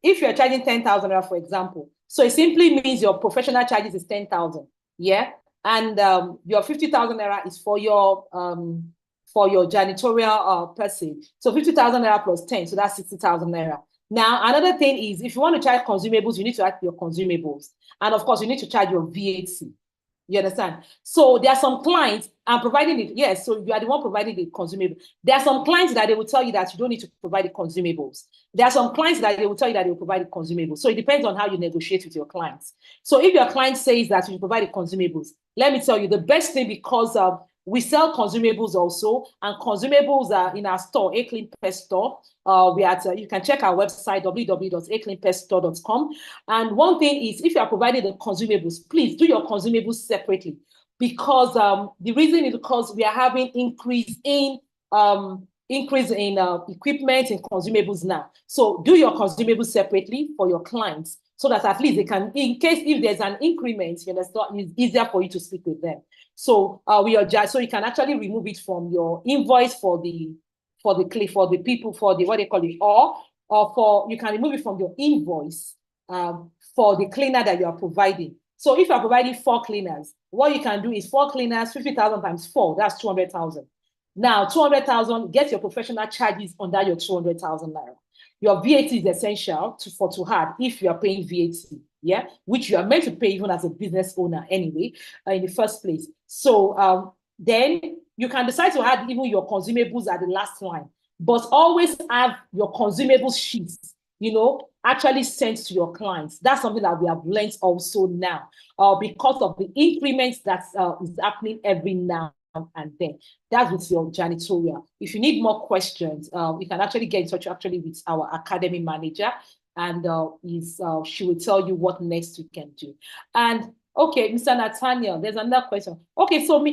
if you're charging 10,000 naira, for example, so it simply means your professional charges is 10,000. Yeah. And your 50,000 naira is for your janitorial person. So 50,000 naira plus 10, so that's 60,000 naira. Now, another thing is, if you want to charge consumables, you need to add your consumables. And of course, you need to charge your VAT. You understand? So there are some clients, I'm providing it, yes, so you are the one providing the consumable. There are some clients that they will tell you that you don't need to provide the consumables. There are some clients that they will tell you that they will provide the consumables. So it depends on how you negotiate with your clients. So if your client says that you provide the consumables, let me tell you the best thing, because we sell consumables also, and consumables are in our store, A Clean Pest Store. You can check our website, www.acleanpeststore.com. And one thing is, if you are providing the consumables, please do your consumables separately, because the reason is because we are having increase in equipment and consumables now. So do your consumables separately for your clients, so that at least they can, in case if there's an increment, you understand, it's easier for you to speak with them. So so you can actually remove it from your invoice for the people, for the, what they call it, or you can remove it from your invoice for the cleaner that you are providing. So if you are providing 4 cleaners, what you can do is 4 cleaners, 50,000 times 4, that's 200,000. Now 200,000, get your professional charges under your 200,000 naira. Your VAT is essential to add if you are paying VAT, yeah, which you are meant to pay even as a business owner anyway, in the first place. So then you can decide to add even your consumables at the last line, but always have your consumables sheets, you know, actually sent to your clients. That's something that we have learned also now, because of the increments that is happening every now and then. That's with your janitorial. If you need more questions, you can actually get in touch with our academy manager, and she will tell you what next we can do. And okay, Mr. Nathaniel, there's another question. Okay, so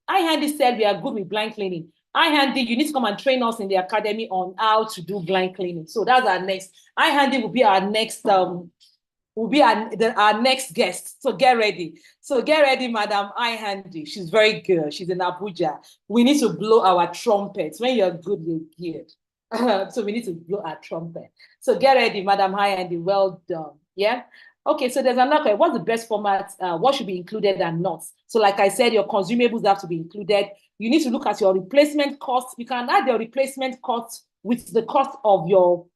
iHandy said we are good with blind cleaning. iHandy, you need to come and train us in the academy on how to do blind cleaning. So that's our next. iHandy will be our next our next guest. So get ready. So get ready, Madam iHandy. She's very good. She's in Abuja. We need to blow our trumpets. When you're good, you're good. So we need to blow our trumpet. So get ready, Madam iHandy. Well done. Yeah. Okay, so there's another. What's the best format? What should be included and not? So, like I said, your consumables have to be included. You need to look at your replacement cost. You can add your replacement cost with the cost of your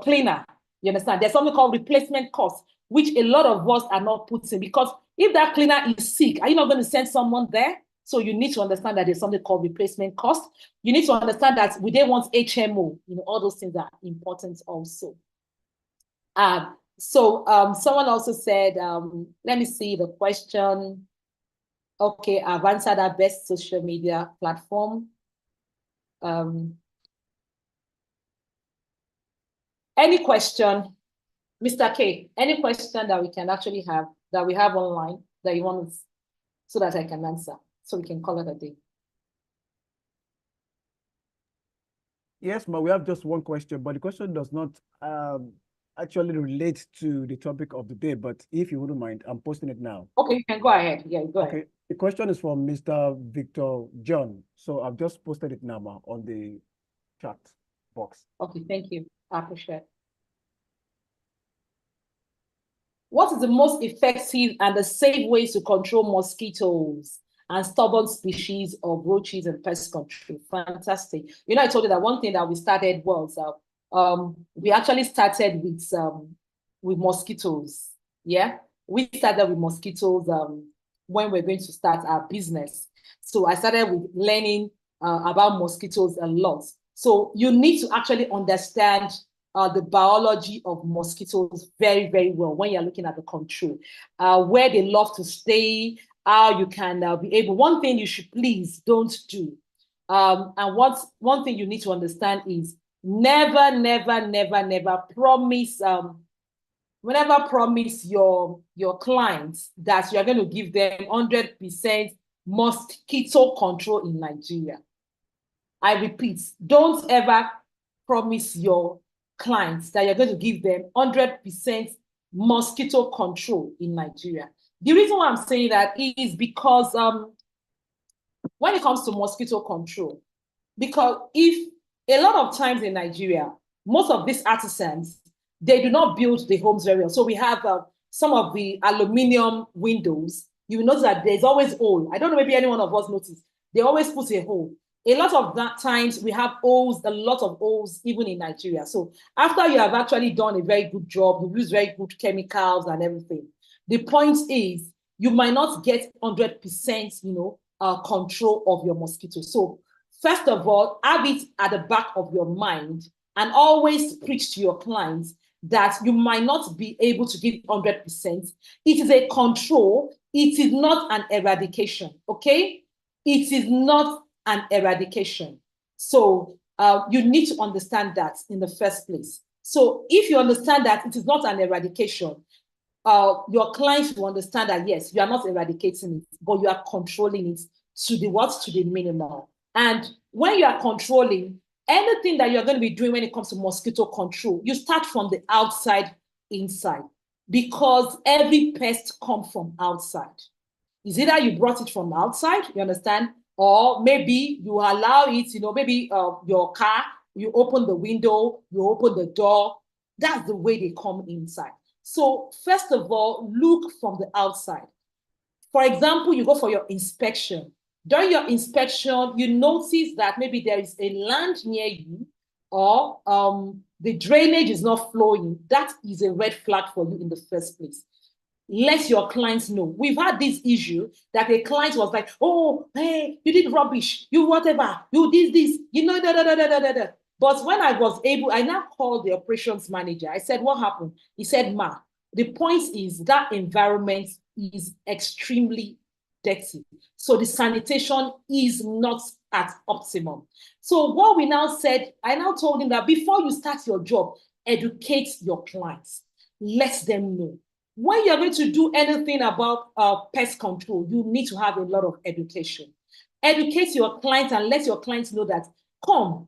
cleaner. You understand? There's something called replacement cost, which a lot of us are not putting, because if that cleaner is sick, are you not going to send someone there? So you need to understand that there's something called replacement cost. You need to understand that we don't want HMO. All those things are important also. Someone also said, let me see the question. Okay, I've answered our best social media platform. Any question, Mr. K, any question that we can actually have, that we have online that you want to, so that I can answer, so we can call it a day? Yes, but we have just one question, but the question does not actually relate to the topic of the day, but if you wouldn't mind, I'm posting it now. Okay, you can go ahead. Yeah, go ahead. Okay, the question is from Mr. Victor John. So I've just posted it now on the chat box. Okay, thank you. I appreciate it. What is the most effective and the safe ways to control mosquitoes and stubborn species of roaches and pest control? Fantastic. I told you that one thing that we started was we actually started with mosquitoes. Yeah, we started with mosquitoes when we're going to start our business. So I started with learning about mosquitoes a lot. So you need to actually understand the biology of mosquitoes very, very well when you're looking at the control, where they love to stay, how you can be able. One thing you should please don't do, and one thing you need to understand is never, never, never, never promise. Whenever promise your clients that you are going to give them 100% mosquito control in Nigeria. I repeat, don't ever promise your clients that you're going to give them 100% mosquito control in Nigeria. The reason why I'm saying that is because when it comes to mosquito control, because if a lot of times in Nigeria, most of these artisans, they do not build the homes very well. So we have some of the aluminum windows. You will notice that there's always hole. I don't know, maybe any one of us noticed. They always put a hole. A lot of that times we have holes, a lot of holes, even in Nigeria. So after you have actually done a very good job, you use very good chemicals and everything. The point is you might not get 100%, control of your mosquito. So first of all, have it at the back of your mind and always preach to your clients that you might not be able to give 100%. It is a control. It is not an eradication, okay? It is not an eradication. So you need to understand that in the first place. So if you understand that it is not an eradication, your clients will understand that, yes, you are not eradicating it, but you are controlling it to the what? To the minimum. And when you are controlling, anything that you're going to be doing when it comes to mosquito control, you start from the outside inside, because every pest comes from outside. Is either you brought it from outside, you understand, or maybe you allow it, maybe your car, you open the window, you open the door. That's the way they come inside. So first of all, look from the outside. For example, you go for your inspection. During your inspection, you notice that maybe there is a land near you, or the drainage is not flowing. That is a red flag for you in the first place. Let your clients know. We've had this issue that a client was like, oh, hey, you did rubbish, you whatever, you did this, da. But when I was able, I now called the operations manager. I said, what happened? He said, Ma, the point is that environment is extremely dirty. So the sanitation is not at optimum. So what we now said, I now told him that before you start your job, educate your clients. Let them know. When you're going to do anything about pest control, you need to have a lot of education. Educate your clients and let your clients know that, come,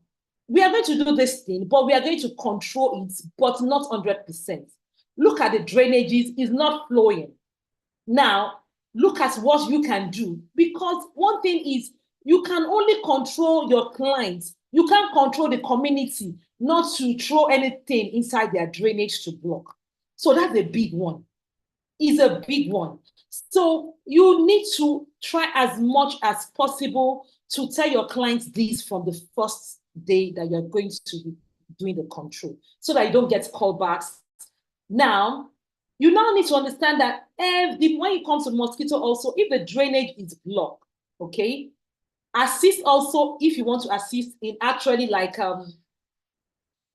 we are going to do this thing, but we are going to control it, but not 100%. Look at the drainages, it's not flowing. Now, look at what you can do, because one thing is you can only control your clients. You can't control the community. not to throw anything inside their drainage to block. So that's a big one. It's a big one. So you need to try as much as possible to tell your clients this from the first day that you're going to be doing the control, so that you don't get callbacks. Now, you now need to understand that when it comes to mosquito also, if the drainage is blocked, okay, assist also if you want to assist in actually like,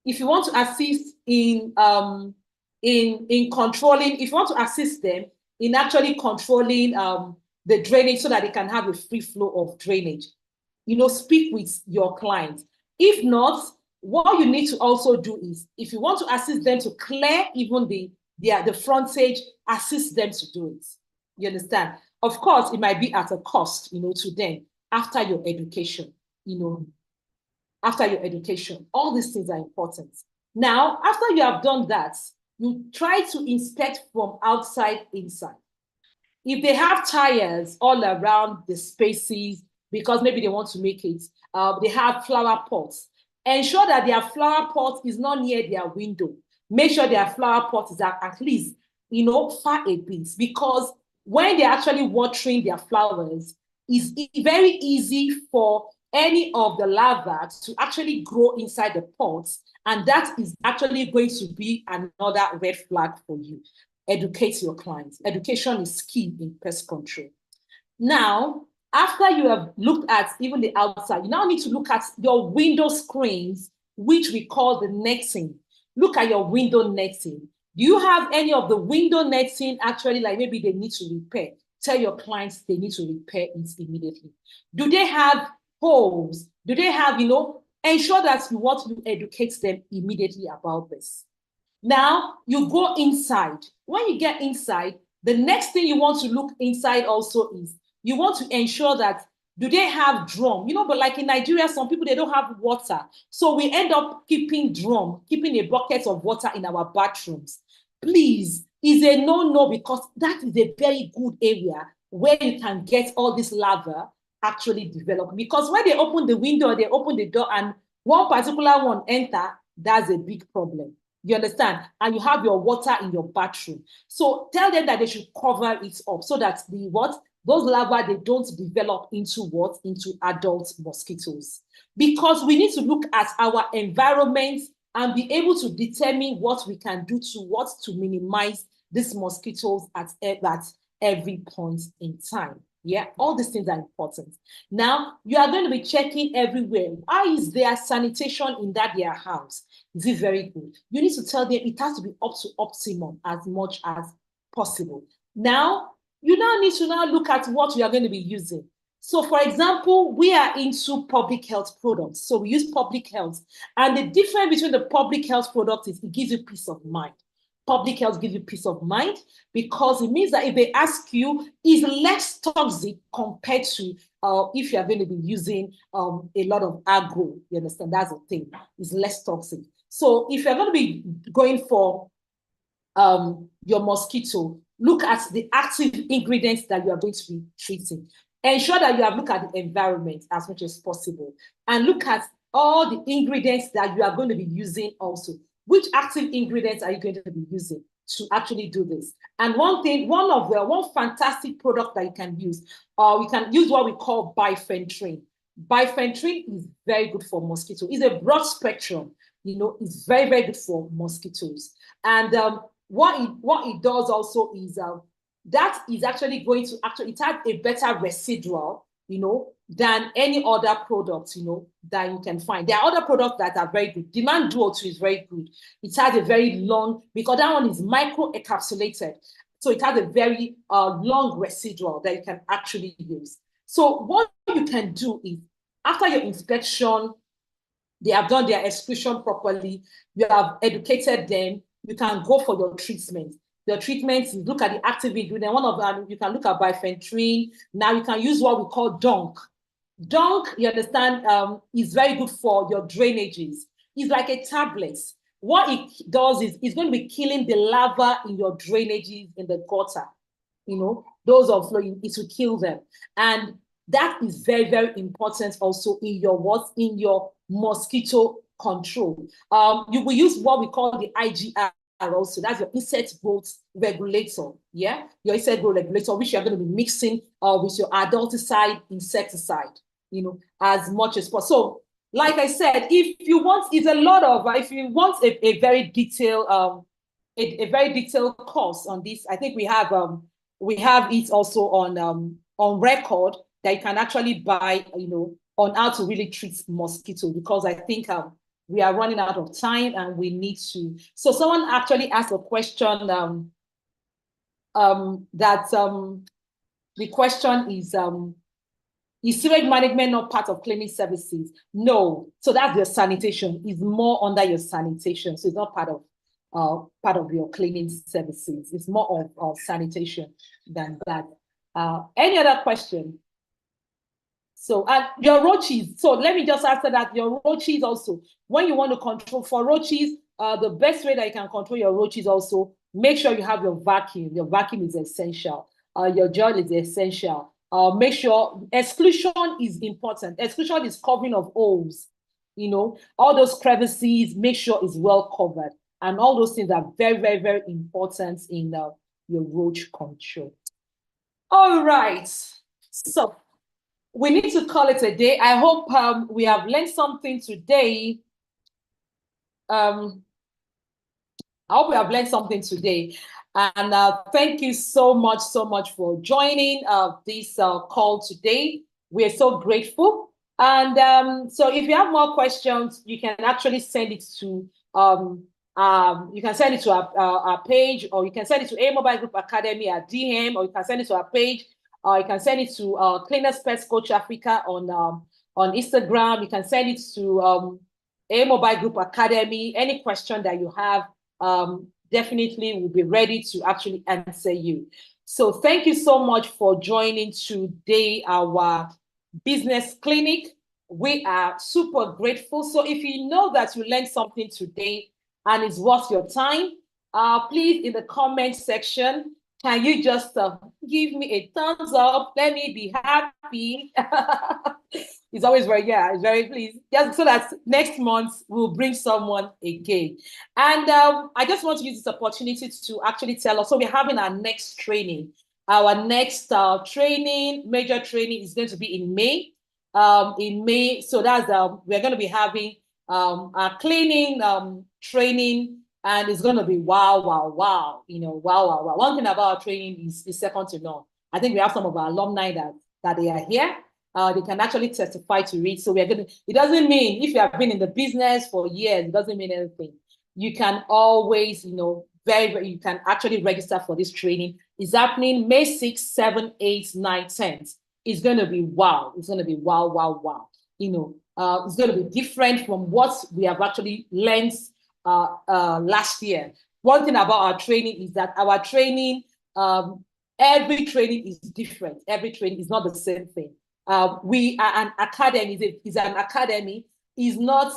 if you want to assist in controlling, if you want to assist them in actually controlling the drainage so that they can have a free flow of drainage, speak with your client. If not, what you need to also do is, if you want to assist them to clear even the frontage, assist them to do it. You understand? Of course, it might be at a cost, to them after your education, after your education. All these things are important. Now, after you have done that, you try to inspect from outside inside. If they have tires all around the spaces, because maybe they want to make it, they have flower pots. Ensure that their flower pot is not near their window. Make sure their flower pot is at least, far a bit, because when they're actually watering their flowers, it's very easy for any of the larvae to actually grow inside the pots, and that is actually going to be another red flag for you. Educate your clients. Education is key in pest control. Now, after you have looked at even the outside, you now need to look at your window screens, which we call the netting. Look at your window netting. Do you have any of the window netting actually, like maybe they need to repair? Tell your clients they need to repair it immediately. Do they have holes? Do they have, ensure that you want to educate them immediately about this. Now, you go inside. When you get inside, the next thing you want to look inside also is, you want to ensure that, do they have drum? But like in Nigeria, some people, they don't have water. So we end up keeping a bucket of water in our bathrooms. Please, is a no-no, because that is a very good area where you can get all this larvae actually develop. Because when they open the window, they open the door, and one particular one enter, that's a big problem. You understand? And you have your water in your bathroom. So tell them that they should cover it up so that those larvae, they don't develop into what? Into adult mosquitoes. Because we need to look at our environment and be able to determine what we can do to minimize these mosquitoes at every point in time. Yeah, all these things are important. Now, you are going to be checking everywhere. How is their sanitation in their house? Is it very good? You need to tell them it has to be up to optimum as much as possible. Now, you now need to look at what we are going to be using. So, for example, we are into public health products. So we use public health. And the difference between the public health products is it gives you peace of mind. Public health gives you peace of mind because it means that if they ask you, is less toxic compared to if you are going to be using a lot of agro. You understand? That's the thing. It's less toxic. So if you're going to be going for your mosquito, look at the active ingredients that you are going to be treating. Ensure that you have looked at the environment as much as possible, and look at all the ingredients that you are going to be using also. Which active ingredients are you going to be using to actually do this? And one fantastic product that you can use, we can use what we call bifenthrin. Bifenthrin is very good for mosquitoes. It's a broad spectrum, it's very, very good for mosquitoes. And what it does also is that is actually going to it has a better residual, than any other product, that you can find. There are other products that are very good. Demand Duo too is very good. It has a very long, because that one is micro-encapsulated. So it has a very long residual that you can actually use. So what you can do is, after your inspection, they have done their exclusion properly, you have educated them, you can go for your treatment. Your treatments, you look at the active ingredient. One of them, you can look at bifenthrin. Now you can use what we call Dunk. Dunk, you understand, is very good for your drainages. It's like a tablet. What it does is it's going to be killing the larvae in your drainages in the gutter. Those are flowing, it will kill them. And that is very, very important also in your mosquito control. You will use what we call the IGR also. That's your insect growth regulator. Yeah, your insect growth regulator, which you're going to be mixing with your adulticide insecticide, you know, as much as possible. So, like I said, if you want, if you want a very detailed a very detailed course on this, I think we have it also on record that you can actually buy, you know, on how to really treat mosquito, because I think we are running out of time and we need to. So someone actually asked a question the question is sewage management not part of cleaning services? No. So that's your sanitation. It's more under your sanitation. So it's not part of your cleaning services. It's more of sanitation than that. Any other question? So your roaches. So let me just answer that. Your roaches also, when you want to control for roaches, the best way that you can control your roaches also, make sure you have your vacuum. Your vacuum is essential. Your gel is essential. Make sure exclusion is important. Exclusion is covering of holes. You know, all those crevices, make sure it's well covered. And all those things are very, very, very important in your roach control. All right. So we need to call it a day. I hope we have learned something today. I hope we have learned something today. And thank you so much for joining this call today. We're so grateful. And so if you have more questions, you can actually send it to our page, or you can send it to A Mobile Group Academy at DM, or you can send it to our page. You can send it to Cleaners Pest Coach Africa on Instagram. You can send it to A Mobile Group Academy. Any question that you have, definitely we'll be ready to actually answer you. So thank you so much for joining today our business clinic. We are super grateful. So if you know that you learned something today and it's worth your time, please, in the comment section, can you just give me a thumbs up? Let me be happy. It's always it's very pleased. Just so that next month we'll bring someone again. And I just want to use this opportunity to actually tell us, so we're having our next training. Our next major training is going to be in May. So that's we're going to be having our cleaning training, and it's going to be wow. You know, wow. One thing about our training is second to none. I think we have some of our alumni that they are here. They can actually testify to it. So it doesn't mean if you have been in the business for years, it doesn't mean anything. You can always, you know, you can actually register for this training. It's happening May 6th, 7th, 8th, 9th, 10th. It's going to be wow. It's going to be wow. You know, it's going to be different from what we have actually learned last year. One thing about our training is that our training, every training is different. Every training is not the same thing. We are an academy. Is an academy. Is not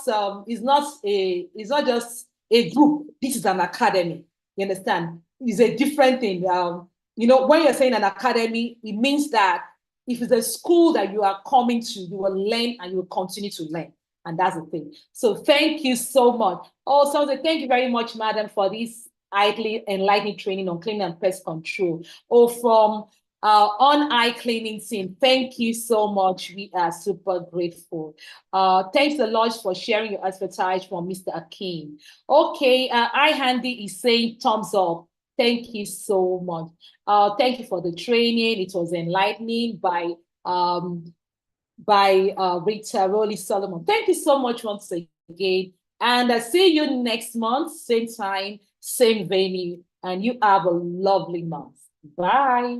just a group. This is an academy. You understand? It's a different thing. You know, when you're saying an academy, it means that if it's a school that you are coming to, you will learn and you will continue to learn. And that's the thing. So thank you so much. Also, thank you very much, madam, for this highly enlightening training on cleaning and pest control. Or from On Eye Cleaning team. Thank you so much. We are super grateful. Thanks a lot for sharing your expertise from Mr. Akin. Okay, iHandy is saying thumbs up. Thank you so much. Thank you for the training. It was enlightening by Rita Rowley Solomon. Thank you so much once again. And I see you next month, same time, same venue. And you have a lovely month. Bye.